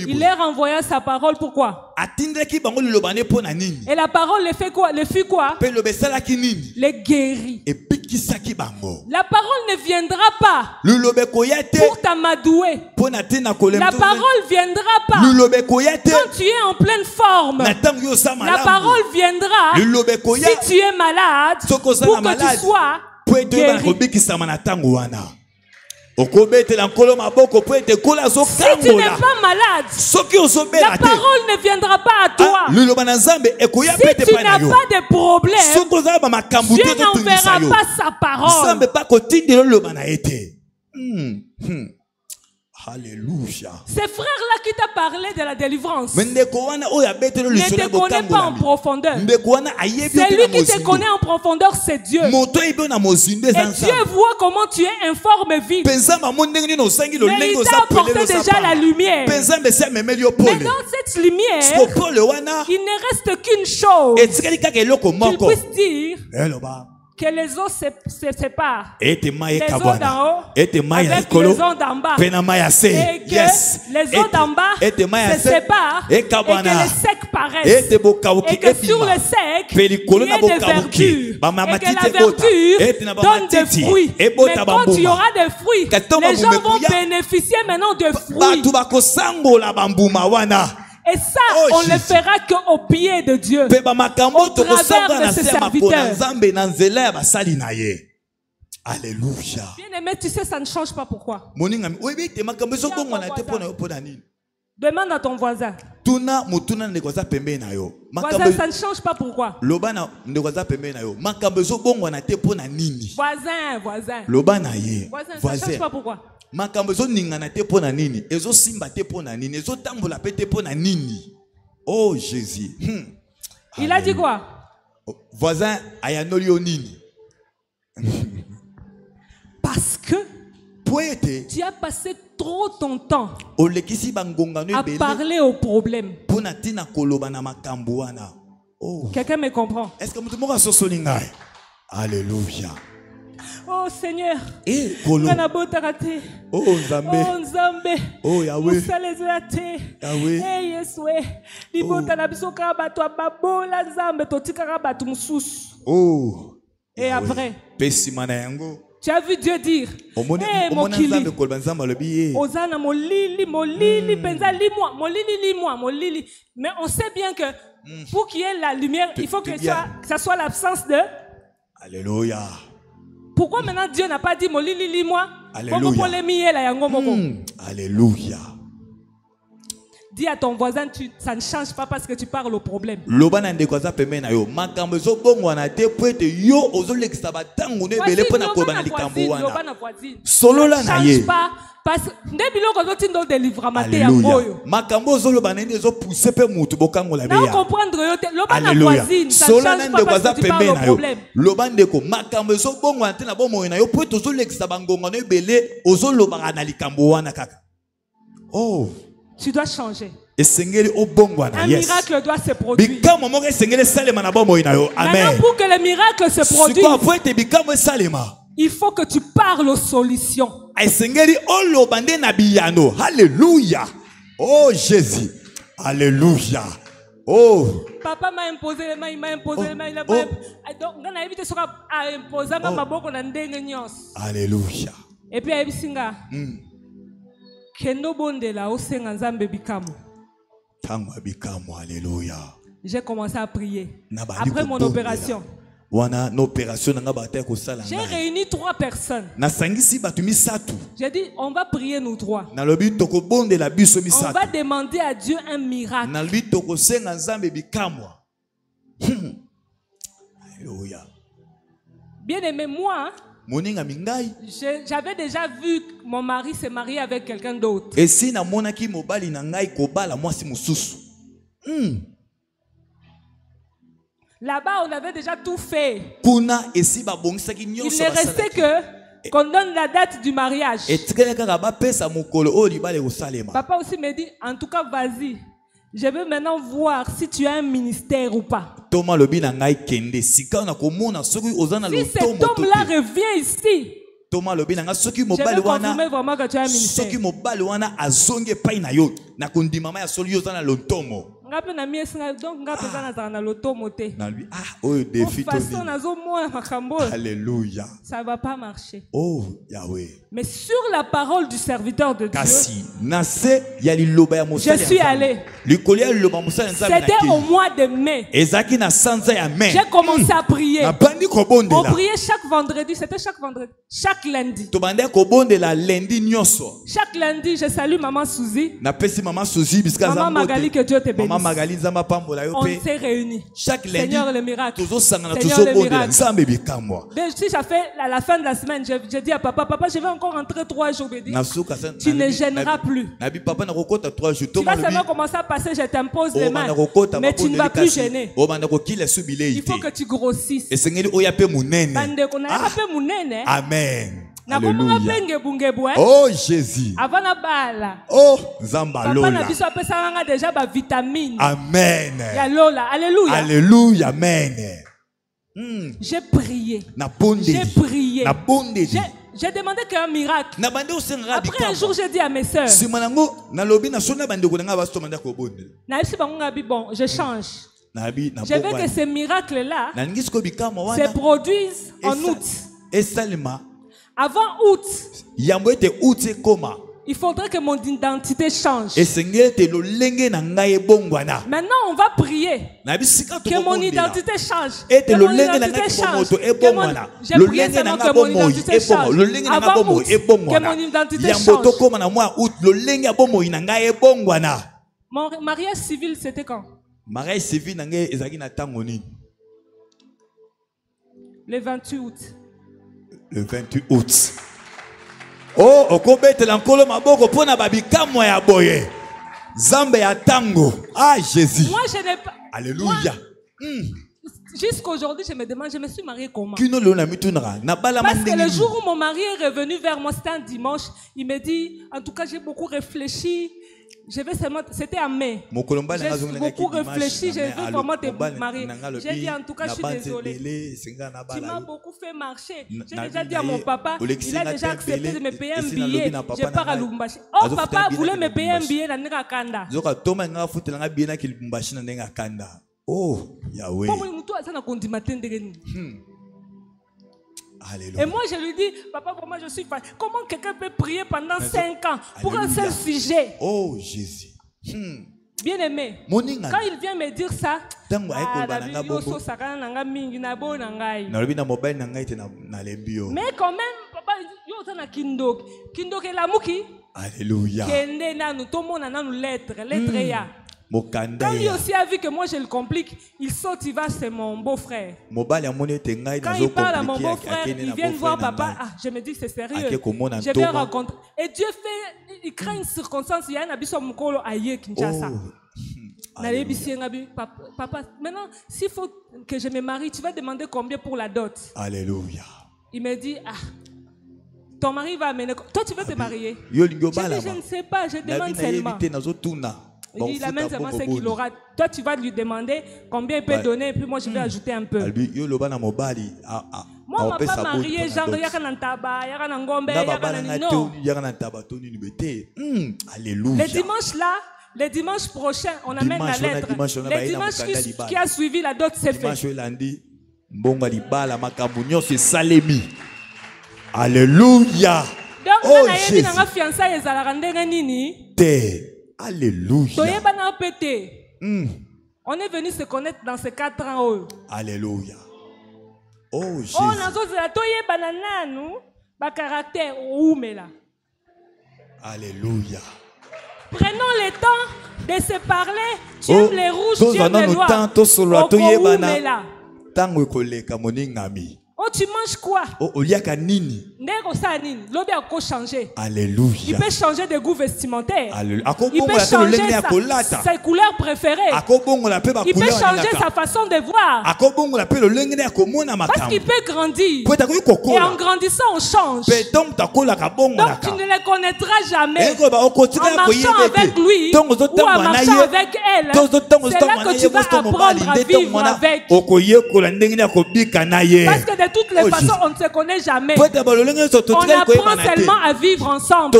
il leur envoya sa parole, pourquoi? Et la parole le fait quoi? Le fut quoi? Les guérit. La parole ne viendra pas pour t'amadouer. La parole viendra pas quand tu es en pleine forme. La parole viendra si tu es malade pour que tu sois guéri. Si tu n'es pas malade, la parole ne viendra pas à toi. Si tu n'as pas de problème, Dieu n'enverra pas sa parole. Alléluia. Ces frères-là qui t'ont parlé de la délivrance ne te connaissent pas en profondeur. Celui qui te connaît en profondeur, c'est Dieu. Et Dieu voit comment tu es informe et vide. Mais il t'a apporté déjà la lumière. Mais dans cette lumière, il ne reste qu'une chose, qu'il puisse dire que les eaux se séparent. Les eaux d'en haut avec les eaux d'en bas. Et que les eaux d'en bas se séparent et que les secs paraissent. Et que sur le sec, il y ait des verdures. Et que la verdure donne des fruits. Mais quand il y aura des fruits, les gens vont bénéficier maintenant de fruits. Et ça, on ne le fera qu'au pied de Dieu, au travers de ses serviteurs. Alléluia. Bien aimé, tu sais, ça ne change pas pourquoi. Demande à ton voisin. Tuna mutuna ndekoza pembe na yo. Voisin, ça ne change pas pourquoi. Lobana ndekoza pembe na yo. Makambo zo bongo na te pona nini. Voisin. Lobana ye. Voisin, ça ne change pas pourquoi. Makambo zo ninga na te pona nini. Ezo simba te pona nini. Ezo tambola pe te pona nini. Oh Jésus. Il a dit quoi? Voisin ayanoli o nini. Parce que tu as passé trop ton temps à parler au problème. Quelqu'un me comprend? Est-ce que vous me Alléluia. Oh Seigneur. Oh Nzambe. Oh Yahweh. Oh. Et après, tu as vu Dieu dire, Mokili, Ozana molili, penza molili. Mais on sait bien que pour qu'il y ait la lumière, il faut que ça soit l'absence de... Alléluia. Pourquoi maintenant Dieu n'a pas dit molili moi? Alléluia. Dis à ton voisin, ça ne change pas parce que tu parles au problème. Solo la na ye. Parce que Alléluia. Sola na ndekoza pembe na yo. Loba ndeko makambo zo bongo ante na bomo na yo po tozo lekisa bangonga no ebele ozo loba na likambo wana kaka. Oh. Tu dois changer. Un miracle doit se produire. Maintenant, pour que le miracle se produise, il faut que tu parles aux solutions. Alléluia. Oh Jésus. Alléluia. Oh. Papa m'a imposé les mains, il m'a imposé les mains, il a donc on a évité à imposer ma maboko na ndenge nyos. Alléluia. Et puis abisinga. Kendo bondela osenga nzambe bikamo. Alléluia. J'ai commencé à prier. Après mon opération, j'ai réuni 3 personnes. J'ai dit, on va prier nous 3. On va demander à Dieu un miracle. Bien aimé, moi, j'avais déjà vu mon mari se marier avec quelqu'un d'autre. Là-bas, on avait déjà tout fait. Il ne restait que qu'on donne la date du mariage. Papa aussi me dit, en tout cas, vas-y. Je veux maintenant voir si tu as un ministère ou pas. Si cet homme-là revient ici, je vais confirmer vraiment que tu as un ministère. Alléluia. Ça ne va pas marcher. Oh Yahweh. Mais sur la parole du serviteur de Dieu, je suis allé. C'était au mois de mai. J'ai commencé à prier. On priait chaque vendredi. C'était chaque vendredi. Chaque lundi. Chaque lundi, je salue Maman Suzy. Maman Magali, que Dieu te bénisse. On s'est réunis. Chaque lundi, Seigneur, le miracle. Seigneur, le miracle. Si ça fait à la fin de la semaine, je dis à papa, je vais encore rentrer 3 jours. Tu ne gêneras plus. Tu vas seulement commencer à passer, je t'impose les mains. Mais tu ne vas plus gêner. Il faut que tu grossisses. Amen. Alléluia. Oh Jésus. Oh Zambalola. Amen. Alléluia. Alléluia. Amen. J'ai prié. J'ai prié. J'ai demandé qu'un miracle. Après un jour, j'ai dit à mes sœurs, bon, je change. Je veux que ces miracles-là se produisent en août. Avant août, il faudrait que mon identité change. Maintenant, on va prier que mon identité change. Que mon identité change. J'ai prié seulement que mon identité change. Avant août, que mon identité change. Mon mariage civil, c'était quand? Mariage civil, ezaki na tango nini? Le 28 août. Le 28 août. Oh, okobetela nkolo maboko pona babikamwa ya boye. Zambe ya tango. Ah, Jésus. Moi, je n'ai pas. Alléluia. Jusqu'aujourd'hui, je me demande, je me suis mariée comment? Parce que le jour où mon mari est revenu vers moi, c'était un dimanche, il me dit, en tout cas, j'ai beaucoup réfléchi. Je vais seulement, c'était en mai. J'ai beaucoup réfléchi, je vais vraiment te marier. J'ai dit, en tout cas, je suis désolée. Tu m'as beaucoup fait marcher. J'ai déjà dit à mon papa, il a déjà accepté de me payer un billet. Je pars à Lubumbashi. Oh, papa voulait me payer un billet dans Kanda. Oh, Yahweh. Et moi, je lui dis, papa, pour moi, je suis fatigué. Comment quelqu'un peut prier pendant 5 ans pour un seul sujet? Oh, Jésus. Bien aimé. Quand il vient me dire ça, mais quand même, papa, alléluia. Quand lui aussi a vu que moi je le complique, il saute, il va chez mon beau-frère. Quand il parle à mon beau-frère, il vient voir papa. Ah, je me dis c'est sérieux. Je vais rencontrer. Et Dieu fait, il crée une circonstance. Il y a un abisso mukolo aïe Kinshasa. Papa, maintenant, s'il faut que je me marie, tu vas demander combien pour la dot? Alléluia. Il me dit, ah, ton mari va amener. Toi, tu veux te marier? Je dis, je ne sais pas, je demande seulement. Il dit, il amène seulement ce qu'il aura. Toi, tu vas lui demander combien il peut donner, et puis moi, je vais ajouter un peu. Moi, je ne m'ai pas marié, genre, il y a un tabac, il y a un ngombe, il y a un non. Alléluia. Le dimanche prochain, on amène la lettre. Le dimanche qui a suivi la dot, c'est fait. Alléluia. Donc, oh, Jésus. Alléluia. On est venu se connaître dans ces 4 ans. Alléluia. Oh, Jésus. Oh, alléluia. Prenons le temps de se parler. Tu aimes les rouges, tu aimes les noirs. Oh, tu manges quoi? Oh, alléluia. Il peut changer de goût vestimentaire. Alléluia. Il peut changer sa couleur préférée. Il peut changer sa façon de voir. Parce qu'il peut grandir. Et en grandissant, on change. Donc tu ne les connaîtras jamais. En marchant avec lui ou en marchant avec elle, c'est là que tu vas apprendre à vivre avec. Parce que de toutes les façons, on ne se connaît jamais. On apprend seulement à vivre ensemble.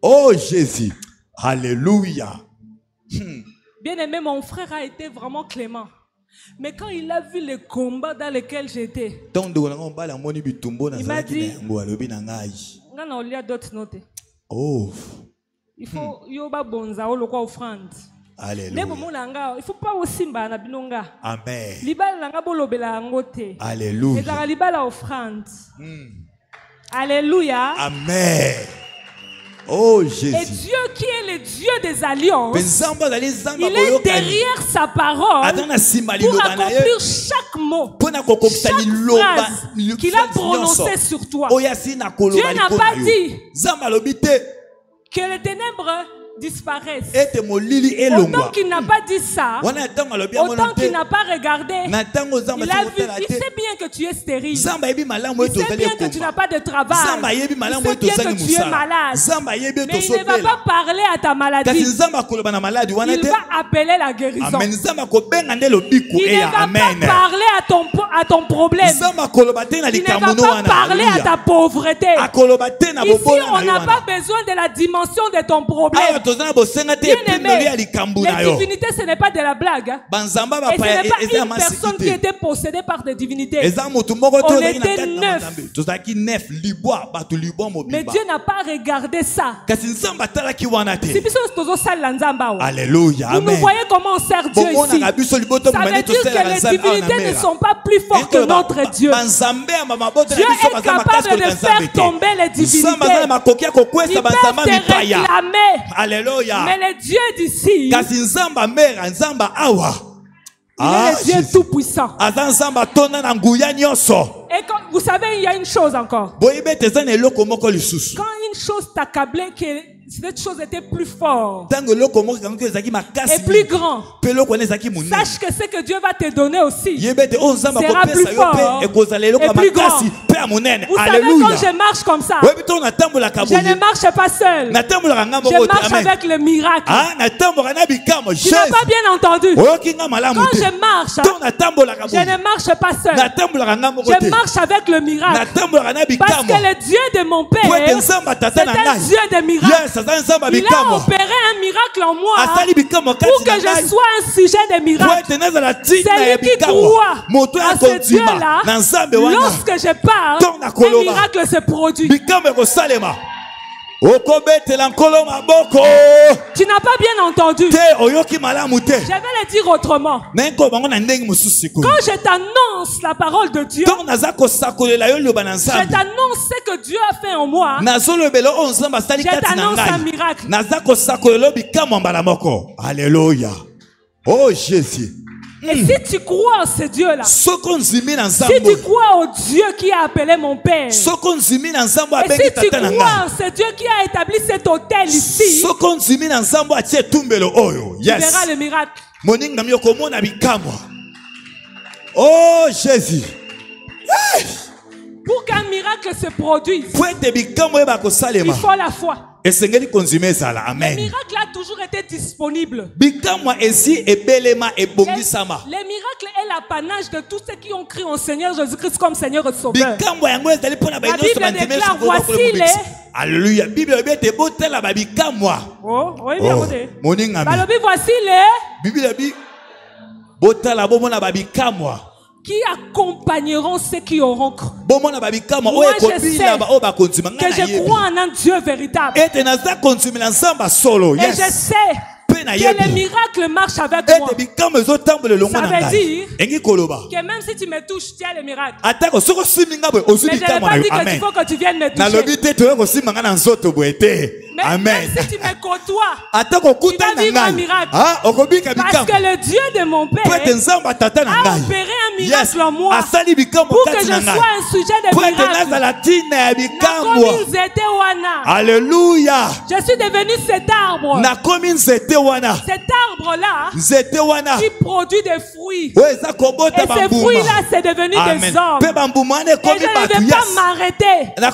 Oh Jésus. Alléluia. Bien aimé, mon frère a été vraiment clément. Mais quand il a vu les combats dans lesquels j'étais, il m'a dit, oh. Il faut yoba bonza ou offrande. Alléluia. Il faut pas aussi mbana binonga. Amen. Libala langa bolobela ngote. Alléluia. Et libala offrande. Alléluia. Amen. Oh Jésus. Et Dieu qui est le Dieu des alliances, il est derrière sa parole pour accomplir chaque mot, chaque phrase qu'il a prononcé sur toi. Dieu n'a pas dit que les ténèbres disparaissent. Autant qu'il n'a pas dit ça, autant qu'il n'a pas regardé, il sait bien que tu es stérile, il sait bien que tu n'as pas de travail, il sait bien que tu es malade, mais il ne va pas parler à ta maladie, il va appeler la guérison, il ne va pas parler à ton problème, il ne va pas parler à ta pauvreté. Ici on n'a pas besoin de la dimension de ton problème. Bien-aimé, les divinités, ce n'est pas de la blague. Et ce n'est pas une personne qui était possédée par des divinités. fidèle. On était neuf. Mais Dieu n'a pas regardé ça. Alléluia. Vous nous voyez comment on sert Dieu ici. Ça veut dire que les divinités ne sont pas plus fortes que notre Dieu. Dieu est capable de faire tomber les divinités. Ils peuvent te réclamer. Alléluia. Mais le Dieu d'ici, il est le Dieu tout-puissant. Et quand, vous savez, il y a une chose encore. Quand une chose t'accablait, que cette chose était plus forte et plus grand, sache que ce que Dieu va te donner aussi sera plus fort et plus grand. Vous savez, quand je marche comme ça, je ne marche pas seul. Je marche avec le miracle. Tu n'as pas bien entendu. Quand je marche, je ne marche pas seul. Je marche avec le miracle. Parce que le Dieu de mon Père, c'est un Dieu de miracles. Il a opéré un miracle en moi pour que je sois un sujet de miracle. Celui qui croit à ce Dieu-là, lorsque je parle, un miracle se produit. Tu n'as pas bien entendu. Je vais le dire autrement. Quand je t'annonce la parole de Dieu, je t'annonce ce que Dieu a fait en moi. Je t'annonce un miracle. Alléluia. Oh Jésus. Et si tu crois en ce Dieu-là, si tu crois au Dieu qui a appelé mon Père, et si tu crois en ce Dieu qui a établi cet hôtel ici, tu verras le miracle. Oh Jésus. Pour qu'un miracle se produise, il faut la foi. Le miracle a toujours été disponible. Le miracle est l'apanage de tous ceux qui ont cru en Seigneur Jésus-Christ comme Seigneur et Sauveur. La Bible déclare, voici les... Alléluia. Oh, oui, bien. Voici les... qui accompagneront ceux qui auront cru. Moi, je sais que je crois en un Dieu véritable. Et je sais que le miracle marche avec moi. Ça veut dire que même si tu me touches, tu as le miracle. Mais je n'ai pas dit qu'il faut que tu viennes me toucher. Même si tu me côtoies, tu vas vivre un miracle. Parce que le Dieu de mon Père a opéré un miracle en moi pour que je sois un sujet de miracle. Comme ils étaient wana. Alléluia. Je suis devenu cet arbre. Cet arbre-là qui produit des fruits. Et ces fruits-là, c'est devenu des hommes. Et je ne vais pas m'arrêter. Je vais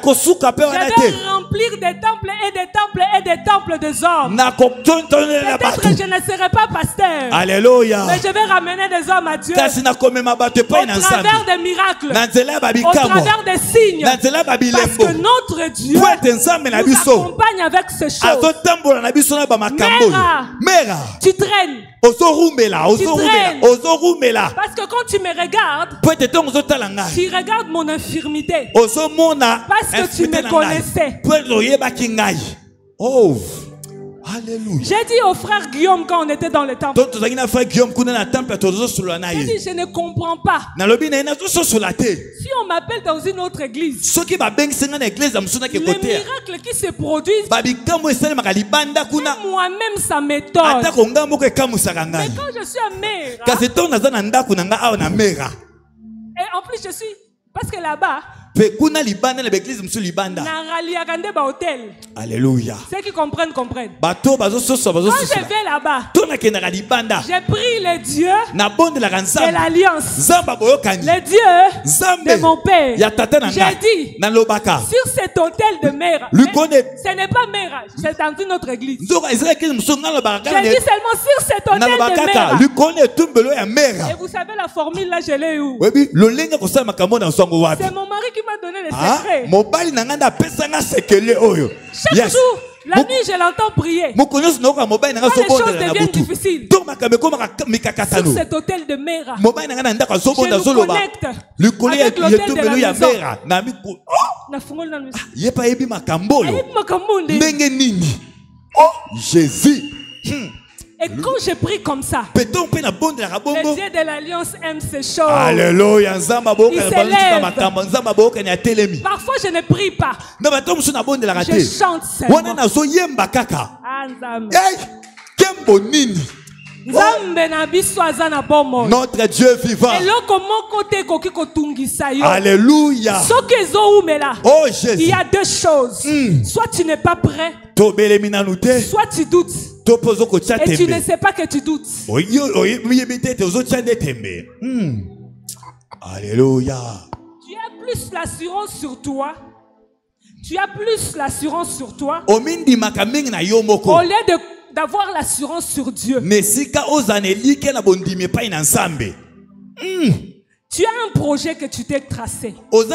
remplir des temples et des temples et des temples des hommes. Peut-être que je ne serai pas pasteur. Alléluia. Mais je vais ramener des hommes à Dieu. Au travers des miracles. Au travers des signes. Parce que notre Dieu nous accompagne avec ces choses. Mère, tu traînes. Parce que quand tu me regardes, tu regardes mon infirmité. Parce que tu me connaissais. Oh, alléluia. J'ai dit au frère Guillaume quand on était dans le temple. J'ai dit, je ne comprends pas. Si on m'appelle dans une autre église, les miracles qui se produisent, moi-même ça m'étonne. Mais quand je suis à Mera, et en plus je suis, parce que là-bas, alléluia. Ceux qui comprennent, comprennent. Quand je vais là-bas, j'ai pris le Dieu de l'Alliance, le Dieu de mon Père. J'ai dit, sur cet hôtel de Mera, ce n'est pas Mera, c'est dans une autre église. J'ai dit seulement sur cet hôtel de Mera. Et vous savez la formule là, je l'ai où? C'est mon mari qui m'a donné le secret. Chaque jour, La nuit, je l'entends prier. Quand les choses deviennent difficiles, sur cet hôtel de Mera, je me connecte avec l'hôtel de la maison. Jésus. Et quand je prie comme ça, le Dieu de l'Alliance aime ces choses. Alléluia. Il s'élève. Parfois je ne prie pas. Je chante seulement. Notre Dieu vivant. Alléluia. Oh Jésus. Il y a deux choses. Soit tu n'es pas prêt, soit tu doutes. Et tu ne sais pas que tu doutes. Alléluia. Tu as plus l'assurance sur toi. Tu as plus l'assurance sur toi. Au lieu d'avoir l'assurance sur Dieu. Tu as un projet que tu t'es tracé. Tu veux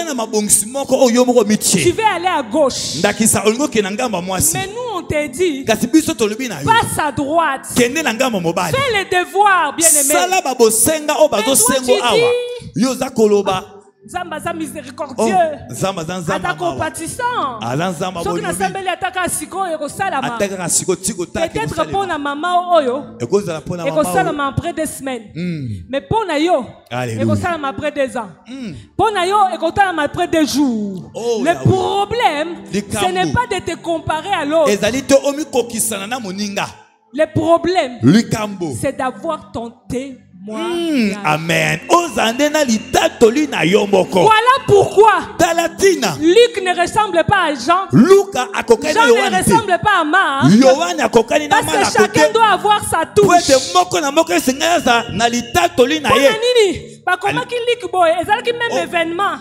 aller à gauche. Mais nous on t'a dit, passe à droite. Fais les devoirs, bien-aimé. Et toi tu dis, Zamba za miséricordieux. Ata compatissant. Peut-être pour la maman oyo, et ça après 2 semaines. Mais pour na yo, et ça après 2 ans. Pour na yo, et ça après 2 jours. Le problème, ce n'est pas de te comparer à l'autre. Le problème, c'est d'avoir ton thé. Amen. Voilà pourquoi Luc ne ressemble pas à Jean. Jean ne ressemble pas à Marc. Parce que chacun doit avoir sa touche. Comment qu'il lit que même événement.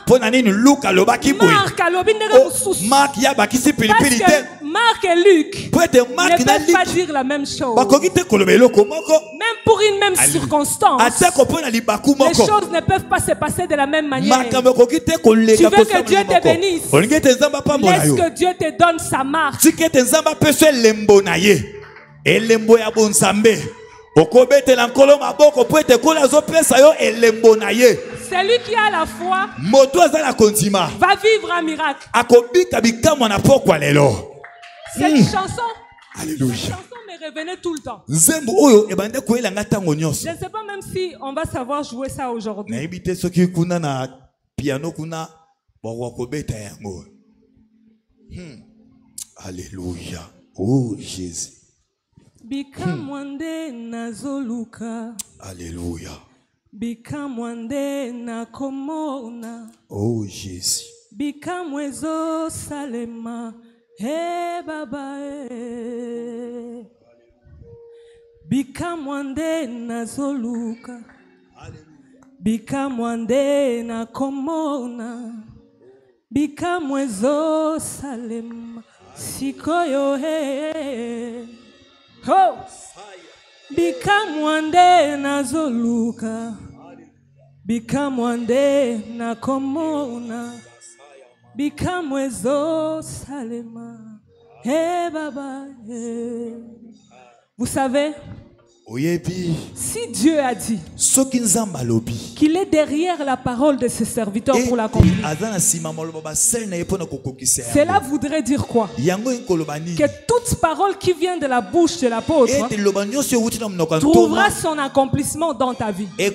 Marc et Luc ne peuvent pas dire la même chose. Même pour une même circonstance, les choses ne peuvent pas se passer de la même manière. Tu veux que Dieu te bénisse, laisse que Dieu te donne sa marque. Celui qui a la foi va vivre un miracle. Cette chanson, me revenait tout le temps. Je ne sais pas même si on va savoir jouer ça aujourd'hui. Alléluia. Oh Jésus. Bikamwande nazoluka. Alléluia. Bikamwande nakomona. Oh Jésus. Bikamwezo salema. Hey baba. Bikamwande nazoluka. Bikamwande nakomona. Bikamwezo salema. Sikoyo he. Oh, bikamwande nazoluka, bikamwande nakomona, bikamwezo salema, hey baba, hey. Vous savez, si Dieu a dit qu'il est derrière la parole de ses serviteurs pour l'accomplir, cela voudrait dire quoi? Que toute parole qui vient de la bouche de l'apôtre trouvera son accomplissement dans ta vie. Si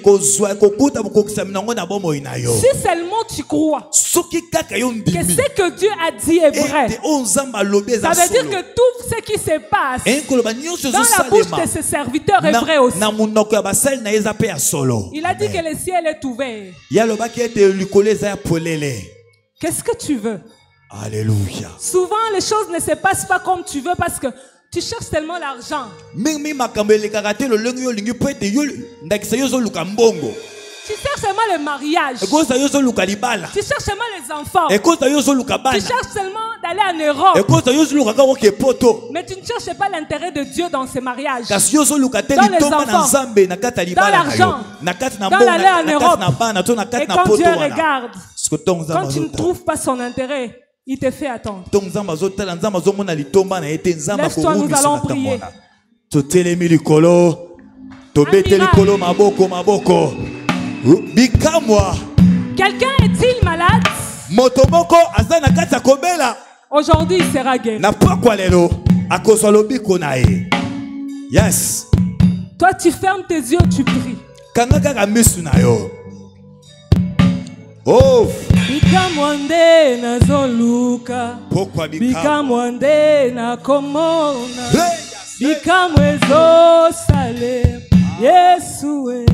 seulement tu crois que ce que Dieu a dit est vrai, ça veut dire que tout ce qui se passe dans la bouche de ses serviteurs est vrai aussi. Il a dit que le ciel est ouvert. Qu'est-ce que tu veux? Alléluia. Souvent les choses ne se passent pas comme tu veux parce que tu cherches tellement l'argent. Tu cherches seulement le mariage. Tu cherches seulement les enfants. Tu cherches seulement d'aller en Europe. Mais tu ne cherches pas l'intérêt de Dieu dans ces mariages. Dans les enfants. Dans l'argent. Dans l'aller en Europe. Et quand Dieu regarde, quand tu ne trouves pas son intérêt, Il te fait attendre. Laisse-toi, nous allons prier. Quelqu'un est-il malade? Aujourd'hui, il sera guéri. Yes. Toi, tu fermes tes yeux, tu pries. Oh. Bikamwande na zoluka. Bikamwande na komona. Bikamwezo sale. Yesue.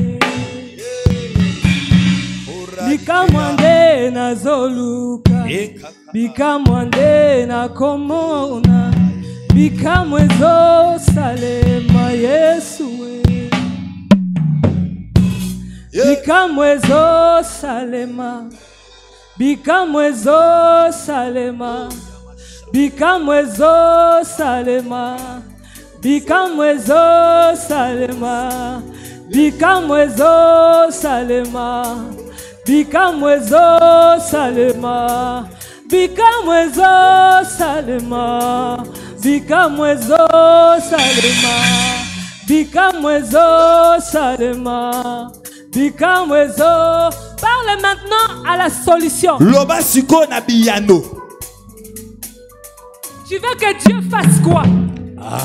Bikamwande na zoluka. Bikamwande na komona. Bikamwezo sale ma Yesue. Bikamwezo salema. Bikamwezo salema. Bikamwezo salema. Bikamwezo salema. Bikamwezo salema. Bikamwezo salema. Bikamwezo salema. Bikamwezo salema. Bikamwezo salema. Parle maintenant à la solution. Loba siko na biyano. Tu veux que Dieu fasse quoi?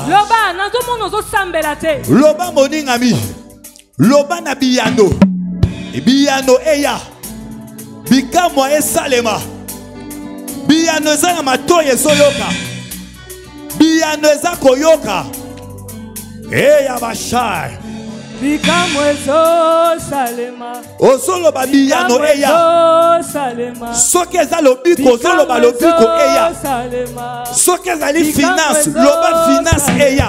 Loba nazo monozo sambelate. Loba moningami. Loba na biyano. Biyano eya. Bikamwa esalema. Biyano eza na matoye soyoka. Biyano eza koyoka. Eya bashai. Bikamwezo salema. Osolo babiyano eya. Soki eza lobiko osolo ba lobiko eya. Soki ezali finance loba finance eya.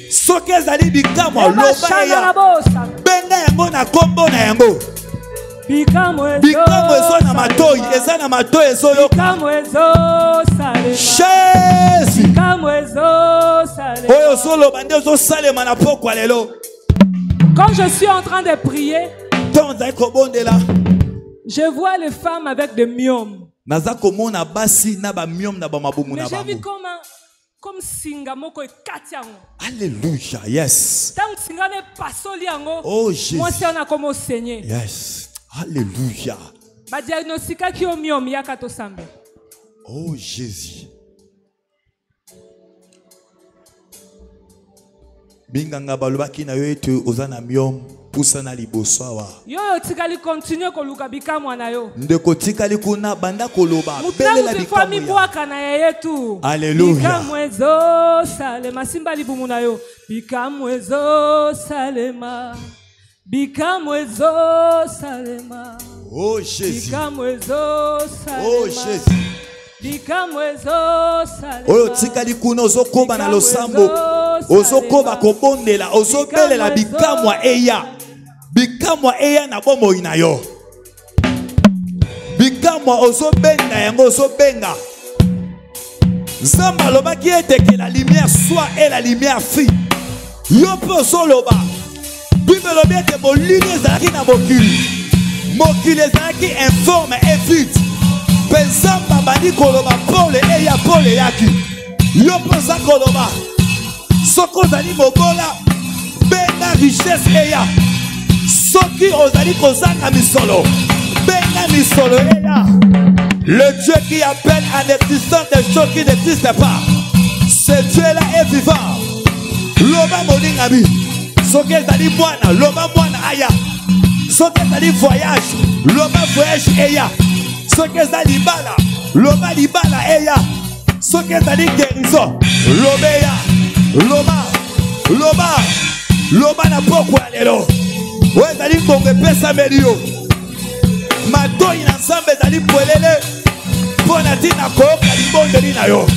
Soki ezali bikamwa loba eya. Benga yango na kombo na yango. Bikamwezo na matoi eza na matoi ezoyoka. Bikamwezo salema. Jésus. Bikamwezo salema. Oyo solo bande ozo salema na pokwa lelo. Quand je suis en train de prier, je vois les femmes avec des myomes. Mais j'ai vu comme Singamoko et Katiango. Alléluia, yes. Oh Jésus. Moi c'est un comme Seigneur. Yes. Alléluia. Oh Jésus. Binganga balobaki na yo ete ozana myom pusana liboso awa. Yo tikali continue koluka bikamwa na yo. Ndeko tikali kuna banda koloba belela bikamwa na yetu. Alléluia. Bikamwezo salema simba libumu na yo. Bikamwezo salema. Bikamwezo salema. Oh Jésus. Bikamwezo salema. Oh Jésus. Oyo tikali kuna ozokoba na losambo ozokoba kobondela ozobelela bikamwa eya na bomoi na yo bikamwa ozobenda yango ozobenga Nzambe alobaki ete que la lumière soit et la lumière fut yo pe ozoloba Bible elobi ete molili ezalaki na mokili ezalaki informe et vide. Pensamba bani koloba Paul eya Paul yaki. Yo posa koloba. Soko zali mobola benga richesse eya. Soki ozali kozanga misolo. Benga misolo eya. Le Dieu qui appelle en existence des choses qui n'existent pas. Ce Dieu-là est vivant. Loba moningami. Soki ezali mwana, loba mwana aya. Soki ezali voyage, loba voyage eya. Soki ezali libala, loba libala eya. Soki ezali guérison, loba eya. Loba na poko ya lelo. Oyo ezali ngongo epesameli yo. Matoi na Nzambe ezali pwelele mpo na ntina koyoka libondeli na yo.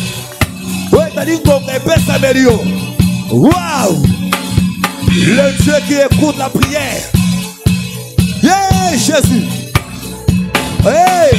Oyo ezali ngongo epesameli yo. Waouh! Le Dieu qui écoute la prière. Yeah, Jésus. Hey!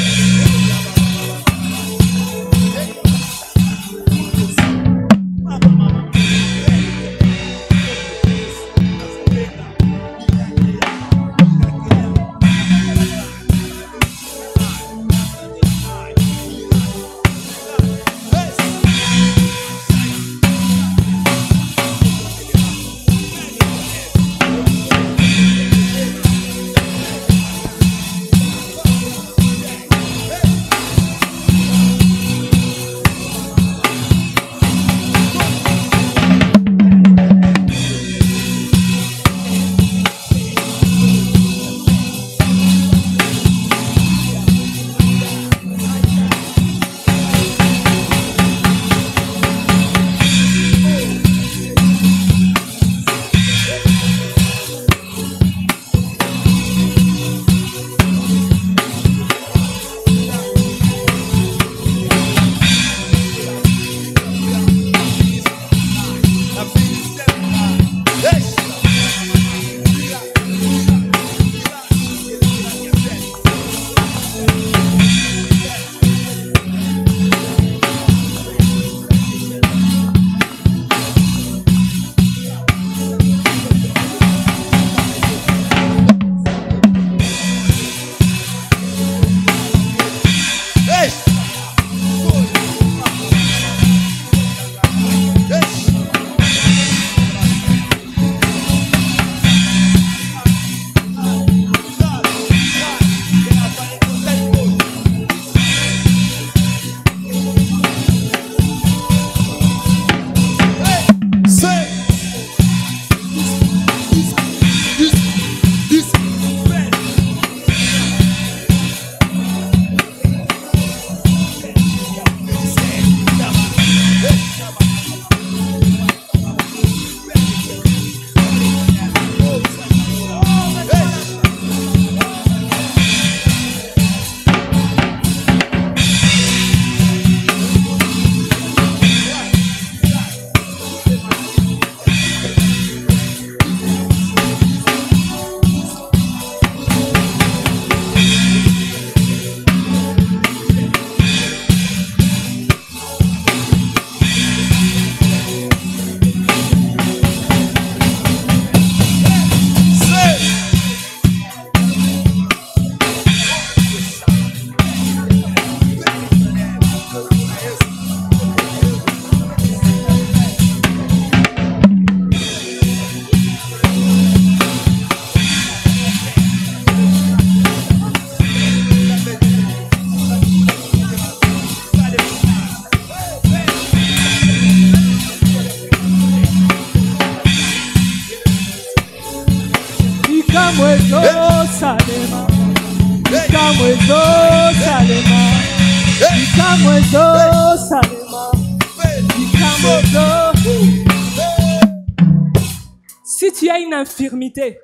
Si tu as une infirmité,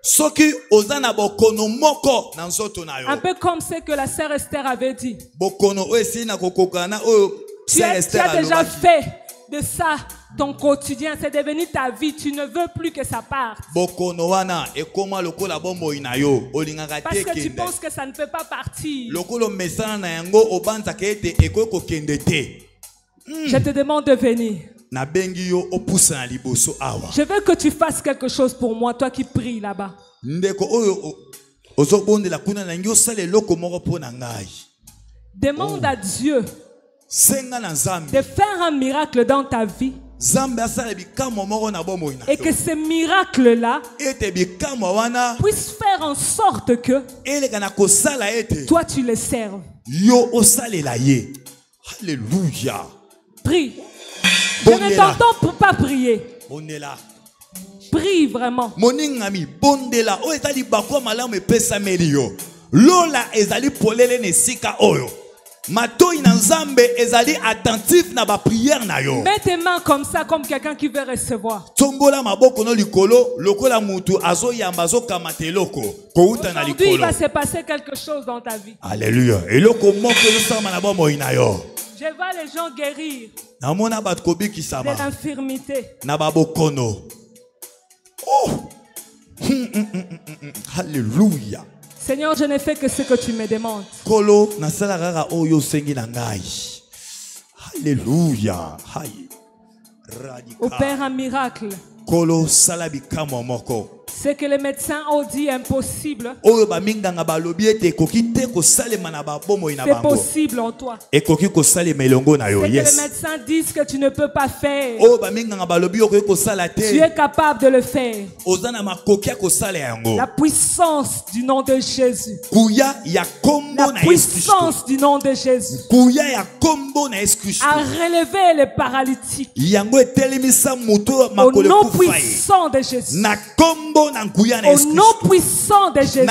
un peu comme ce que la sœur Esther avait dit, tu as déjà fait de ça ton quotidien, c'est devenu ta vie, tu ne veux plus que ça parte. Parce que tu penses que ça ne peut pas partir. Je te demande de venir. Je veux que tu fasses quelque chose pour moi, toi qui pries là-bas. Demande à Dieu de faire un miracle dans ta vie. Et que ce miracle-là puisse faire en sorte que toi tu le serves. Alléluia. Prie. Je ne t'entends pas prier. Prie vraiment. Mets tes mains comme ça, comme quelqu'un qui veut recevoir. Aujourd'hui, il va se passer quelque chose dans ta vie. Alléluia. Je vois les gens guérir de l'infirmité. Alléluia. Seigneur, je ne fais que ce que tu me demandes. Alléluia. Opère un miracle. Ce que les médecins ont dit impossible, c'est possible en toi. Ce que les médecins disent que tu ne peux pas faire, tu es capable de le faire. La puissance du nom de Jésus. La puissance du nom de Jésus a relevé les paralytiques. Au nom puissant de Jésus. Au nom puissant de Jésus.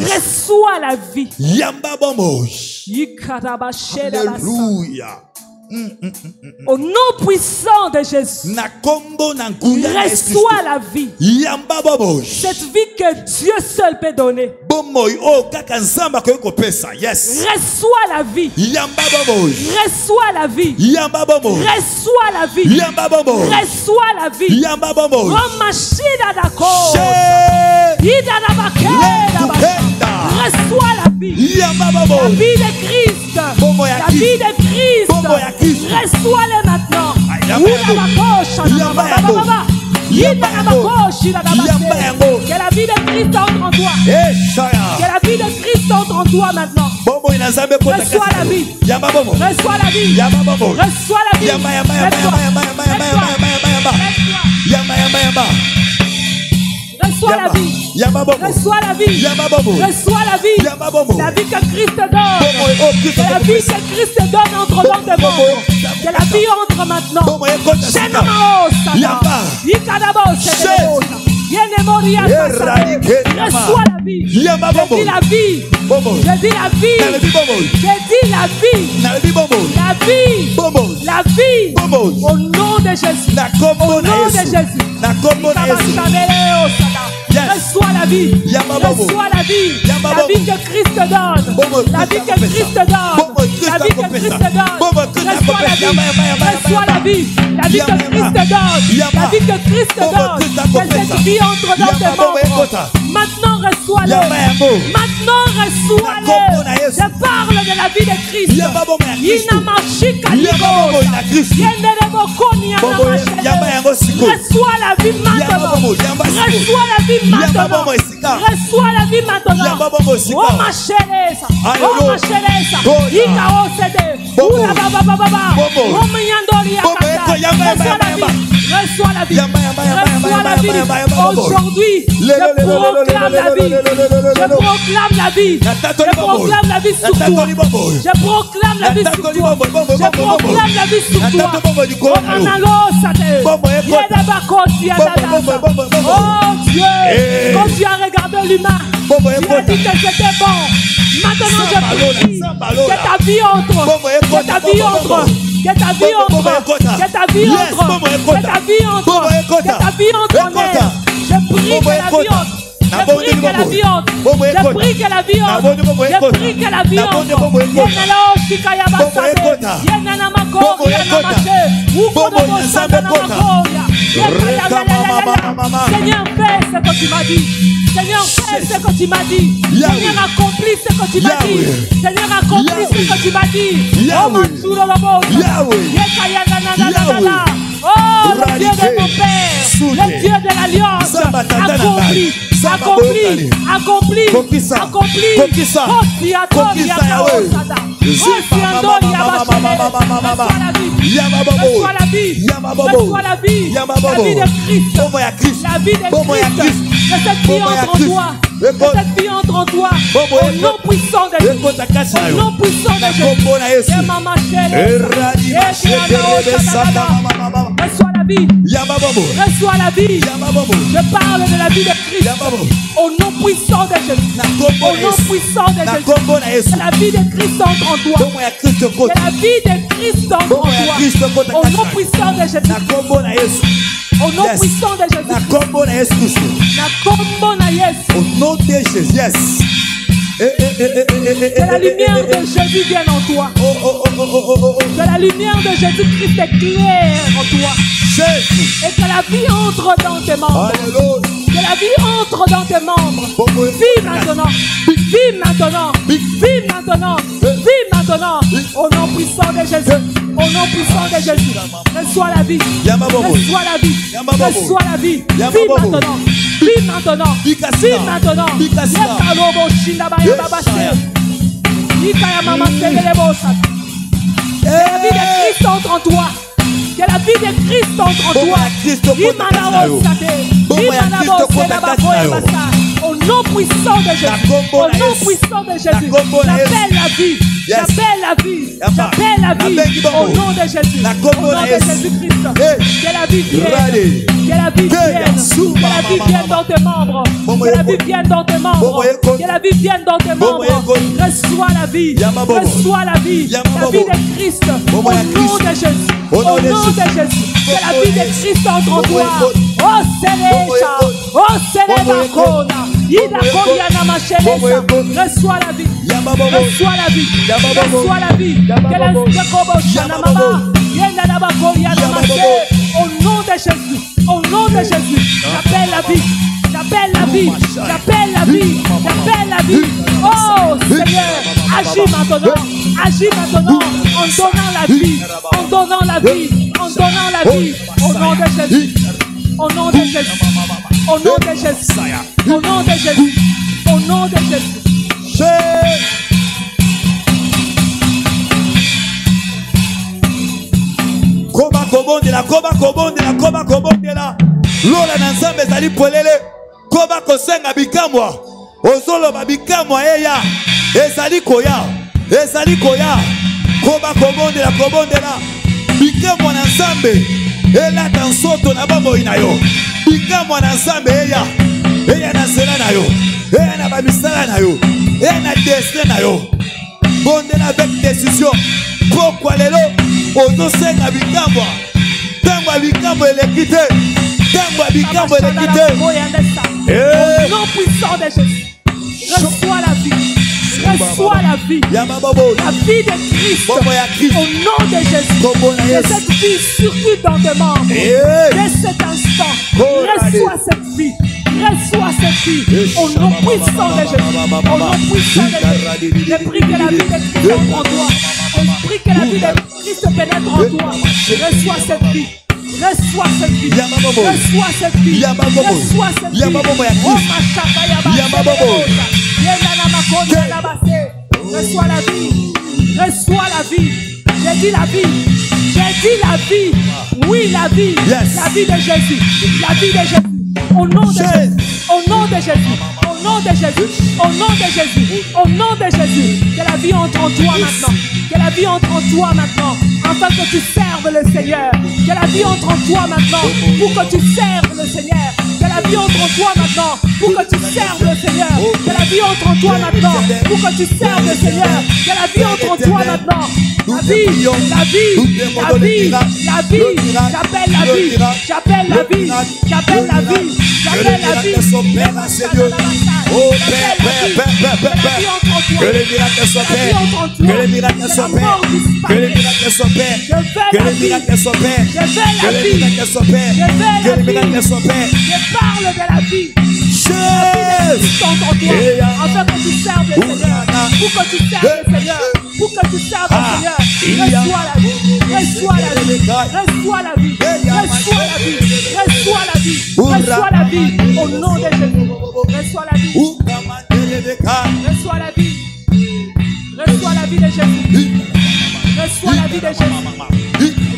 Reçois la vie. Alléluia. Au nom puissant de Jésus. Reçois la vie. Cette vie que Dieu seul peut donner. Reçois la vie. Reçois la vie. Reçois la vie. Reçois la vie. Reçois la vie. La vie de Christ. La vie de Christ. Reçois-le maintenant. Que la vie de Christ entre en toi. Que la vie de Christ entre en toi maintenant. Reçois la vie. Reçois la vie. Reçois la vie. Reçois la vie. Reçois la vie. Reçois la vie. La vie que Christ donne. Que la vie que Christ donne entre dans tes membres. Que la vie entre maintenant. Reçois la vie. Je dis la vie. Je dis la vie. Je dis la vie. La vie. La vie. Au nom de Jésus. Au nom de Jésus. Reçois la vie. Reçois la vie. La vie que Christ donne. La vie que Christ donne. La vie que Christ donne. Reçois la vie. Reçois la vie. La vie que Christ donne. La vie que Christ donne. Que cette vie entre dans tes membres. Maintenant reçois-le. Maintenant reçois-le. Je parle de la vie de Christ. Reçois la vie maintenant. Reçois la vie maintenant. Reçois la vie maintenant. Oh ma chérie. Oh ma chérie. Ika osede. Ula baba baba. Oh miyandori akata. Reçois la vie. Reçois la vie. Aujourd'hui, je proclame la vie. Je proclame la vie. Je proclame la vie sur toi. Je proclame la vie sur toi. Je proclame la vie sur toi. Oh Dieu, quand tu as regardé l'humain, tu as dit que c'était bon. Maintenant je prie que ta vie entre. Que ta vie entre. Que ta vie entre. Que ta vie entre. Que ta vie entre. Que ta vie entre en elle. Je prie que la vie entre. Je prie que la vie entre. Je prie que la vie entre. Je prie que la vie entre. Yenala oshikaya basate. Yenana mako. Yenana mache. Ukodomo sandana makoya. Seigneur, fais ce que tu m'as dit. Seigneur, fais ce que tu m'as dit. Seigneur, accomplis ce que tu m'as dit. Seigneur, accomplis ce que tu m'as dit. Oh, mon Dieu, oh, le Dieu de mon Père, le Dieu de l'Alliance, accomplis, accomplis, accomplis, accomplis. Reçois la vie, reçois la vie, la vie de Christ, la vie de Christ. Que cette vie entre en toi. Que cette vie entre en toi. Au nom puissant de Jésus. Au nom puissant de Jésus. Reçois la vie. Reçois la vie. Je parle de la vie de Christ. Au nom puissant de Jésus. Au nom puissant de Jésus. Que la vie de Christ entre en toi. Que la vie de Christ entre en toi. Au nom puissant de Jésus. Au nom puissant de Jésus. Au nom de Jésus. Yes. Que la lumière de Jésus vienne en toi. Que la lumière de Jésus-Christ éclaire en toi. Et que la vie entre dans tes membres. Que la vie entre dans tes membres. Vis maintenant. Vis maintenant. Vis maintenant. Vis maintenant. Au nom puissant de Jésus. Au nom puissant de Jésus. Reçois la vie. Reçois la vie. Reçois la vie. Vis maintenant. Vis maintenant. Vis maintenant. Que la vie de Christ entre en toi. Que la vie de Christ entre en toi. Au nom puissant de Jésus. Au nom puissant de Jésus. J'appelle la vie. J'appelle la vie. J'appelle la vie. Au nom de Jésus. Au nom de Jésus-Christ. Que la vie vienne. Que la vie vienne. Que la vie vienne dans tes membres. Que la vie vienne dans tes membres. Que la vie vienne dans tes membres. Reçois la vie. Reçois la vie. La vie de Christ. Au nom de Jésus. Au nom de Jésus. Que la vie de Christ entre en toi. Oh Sélécha. Oh Sélébakona. Reçois la vie. Reçois la vie. Reçois la vie. Au nom de Jésus. Au nom de Jésus. J'appelle la vie. J'appelle la vie. J'appelle la vie. J'appelle la vie. Oh Seigneur, agis maintenant. Agis maintenant en donnant la vie. En donnant la vie. En donnant la vie. Au nom de Jésus. Au nom de Jésus. Au nom de Jésus. Au nom de Jésus. Au nom de Jésus. Koba kobondela, koba kobondela, koba kobondela. Lola na nzambe ezali polele. Koba kosenga bikamwa. Ozoloba bikamwa eya. Ezali koya. Ezali koya. Koba kobondela, kobondela. Bikamwa na nzambe. Ela tansoto na babo inayo. Bikamwa na nzambe eya. Eya na zela na yo. Eya na bamisala na yo. Eya na destin na yo. Bondela avec décision. Pourquoi lelo ozosenga bikamwa. Tangwa bikamwa elekite. Tangwa bikamwa elekite. Au nom puissant de Jésus. Reçois la vie. Reçois la vie. La vie de Christ. Au nom de Jésus. Que cette vie circule dans tes membres. Dès cet instant. Reçois cette vie. Reçois cette vie. Au nom puissant de Jésus. Au nom puissant de Jésus. Je prie que la vie de Christ entre en toi. Je prie que la vie de Christ pénètre en toi. Reçois cette vie. Reçois cette vie. Reçois cette vie. Reçois cette vie. Reçois la vie. Reçois la vie. J'ai dit la vie. J'ai dit la vie. Oui, la vie. Yes. La vie de Jésus. La vie de Jésus. Au nom de Jésus. Au nom de Jésus. Au nom de Jésus. Au nom de Jésus. Au nom de Jésus. Que la vie entre en toi maintenant. Que la vie entre en toi maintenant. Afin que tu serves le Seigneur. Que la vie entre en toi maintenant. Pour que tu serves le Seigneur. Que la vie entre en toi maintenant. Pour que tu serves le Seigneur. Que la vie entre en toi maintenant. Pour que tu serves le Seigneur. Que la vie entre en toi maintenant. La vie, la vie, la vie, la vie. J'appelle la vie. J'appelle la vie. J'appelle la vie. J'appelle la vie. Oh Père, que les miracles s'opèrent. Que les miracles s'opèrent. Que les miracles s'opèrent. Que les miracles s'opèrent. Que les miracles s'opèrent. Que les miracles s'opèrent. Je parle de la vie. Afin que tu serves le Seigneur. Pour que tu serves le Seigneur. Pour que tu serves le Seigneur. Reçois la vie. Reçois la vie. Reçois la vie. Reçois la vie. Reçois la vie. Reçois la vie. Au nom de Jésus. Reçois la vie. Reçois la vie. Reçois la vie de Jésus. Reçois la vie de Jésus.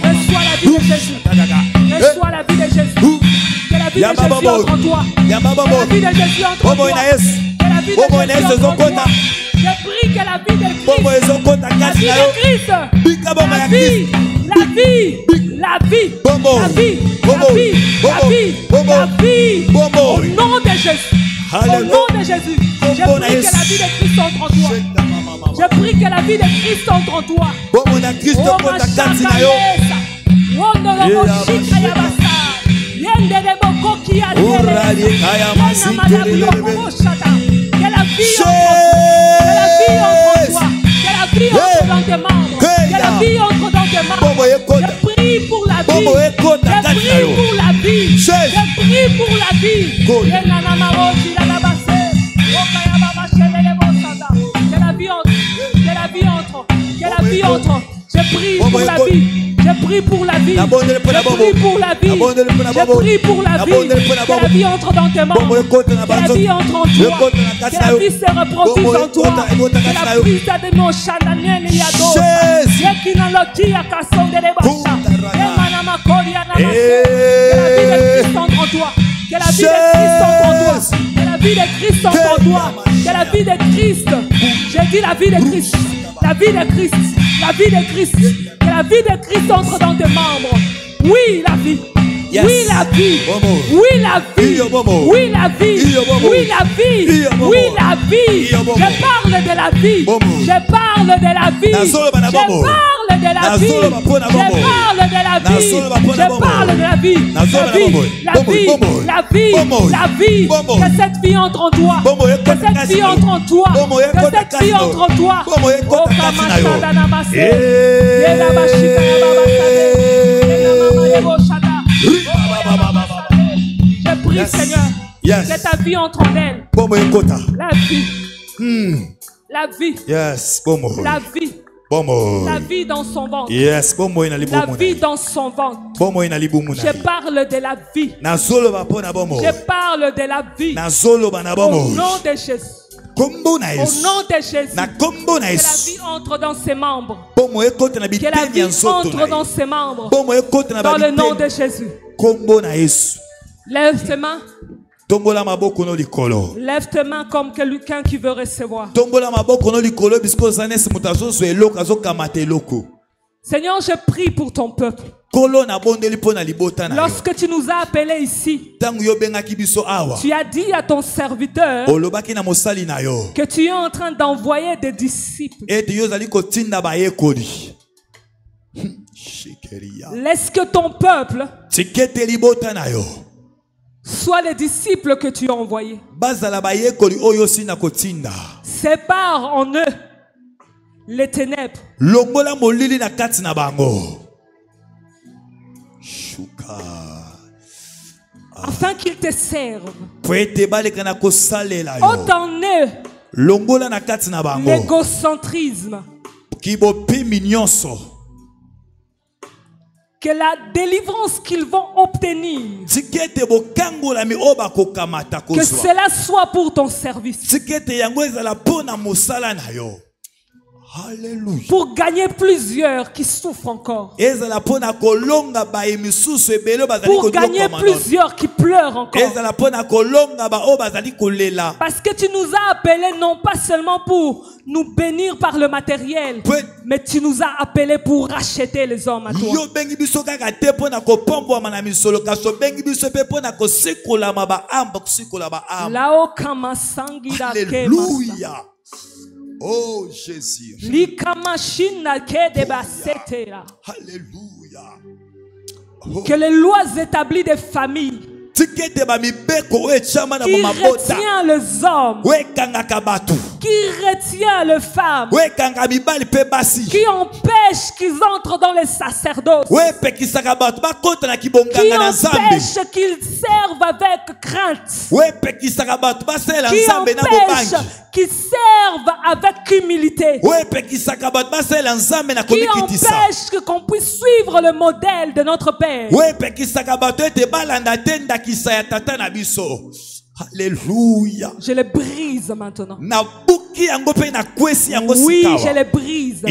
Reçois la vie de Jésus. Reçois la vie de Jésus. Que la vie de Jésus entre en toi. Que la vie de Jésus entre en toi. Que la vie de Jésus entre en toi. Je prie que la vie de Christ. La vie de Christ. La vie. La vie. La vie. La vie. La vie. La vie. La vie. Au nom de Jésus. Au nom de Jésus. Je prie que la vie de Christ entre en toi. Je prie que la vie de Christ entre en toi. Oh, ma chakalesa. Wondoro moshika yabasa. Yende de bokoki ya dele. Yana malabio moshata. Que la vie entre en toi. Que la vie entre dans tes membres. Que la vie entre dans tes membres. Je prie pour la vie. Je prie pour la vie. Je prie pour la vie. Yana marochi la labase. Okayaba machele bosada. Que la vie entre. Que la vie entre. Que la vie entre. Je prie pour la vie. Je prie pour la vie. Je prie pour la vie. Je prie pour la vie. Que la vie entre dans tes membres. Que la vie entre en toi. Que la vie se reproduise en toi. Que la vie de nos chananiens y a d'autres. Que la vie de Christ entre en toi. Que la vie de Christ entre en toi. Que la vie de Christ entre en toi. Que la vie de Christ. J'ai dit la vie de Christ. La vie de Christ. La vie de Christ. Que la vie de Christ entre dans tes membres. Oui, la vie. Yes. Oui, la vie. Oui, la vie. Oui, la vie. Oui, la vie. Oui, la vie. Je parle de la vie. Je parle de la vie. Je parle de la vie. Je parle de la vie. Je parle de la vie. La vie. La vie. La vie. La vie. Que cette vie entre en toi. Que cette vie entre en toi. Que cette vie entre en toi. Oh, je prie, yes. Seigneur, que ta vie entre en elle. La vie. La vie. Yes. La vie. La vie dans son ventre. Yes. La vie dans son ventre. Je parle de la vie. Je parle de la vie. Au nom de Jésus. Au nom de Jésus. Que la vie entre dans ses membres. Que la vie entre dans ses membres. Dans le nom de Jésus. Lève tes mains. Lève tes mains comme quelqu'un qui veut recevoir. Seigneur, je prie pour ton peuple. Lorsque tu nous as appelés ici, tu as dit à ton serviteur que tu es en train d'envoyer des disciples. Laisse que ton peuple soit les disciples que tu as envoyés. Sépare en eux les ténèbres. Afin qu'ils te servent. Ôte en eux l'égocentrisme. Que la délivrance qu'ils vont obtenir, que cela soit pour ton service. Alléluia. Pour gagner plusieurs qui souffrent encore. Pour gagner plusieurs qui pleurent encore. Parce que tu nous as appelés non pas seulement pour nous bénir par le matériel, mais tu nous as appelés pour racheter les hommes à toi. Alléluia. Oh Jésus. Alléluia. Que les lois établies des familles qui retient les hommes, qui retient les femmes, qui empêche qu'ils entrent dans les sacerdoces, qui empêche qu'ils servent avec crainte, qui empêche qu'ils servent avec humilité, qui empêche qu'on puisse suivre le modèle de notre Père. Alléluia. Je les brise maintenant. Oui, je les brise.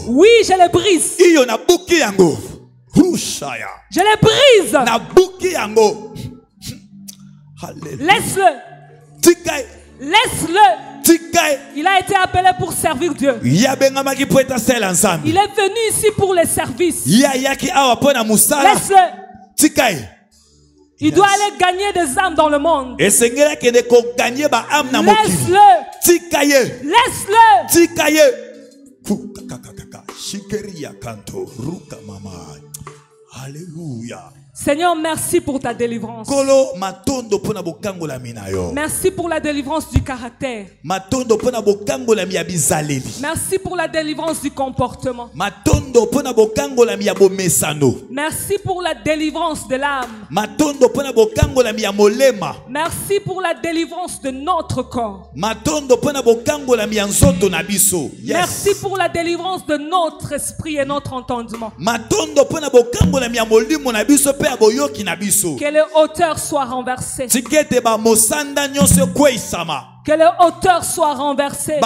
Oui, je les brise. Je les brise. Laisse-le. Laisse-le. Il a été appelé pour servir Dieu. Il est venu ici pour les services. Laisse-le. Il doit aller gagner des âmes dans le monde. Laisse-le. Laisse-le. Alléluia. Seigneur, merci pour ta délivrance. Merci pour la délivrance du caractère. Merci pour la délivrance du comportement. Merci pour la délivrance de l'âme. Merci pour la délivrance de notre corps. Merci pour la délivrance de notre esprit et notre entendement. Que les hauteurs soient renversées. Que les hauteurs soient renversées.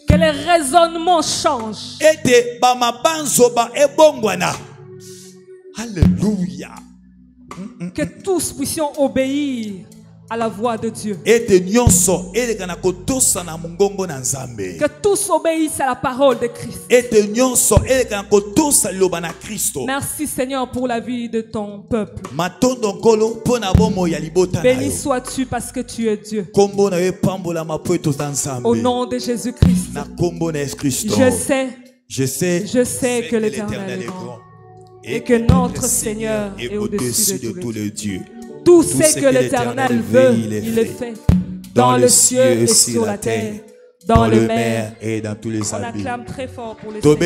Que les raisonnements changent. Alléluia. Que tous puissions obéir à la voix de Dieu. Que tous obéissent à la parole de Christ. Merci Seigneur pour la vie de ton peuple. Béni sois-tu parce que tu es Dieu. Au nom de Jésus-Christ. Je sais que l'Éternel est grand et que notre Seigneur est au-dessus de tous les dieux. Tout ce que l'Éternel veut, il le fait. Dans le ciel et sur la terre, dans le mer et dans tous les abîmes. On acclame très fort pour les Seigneur.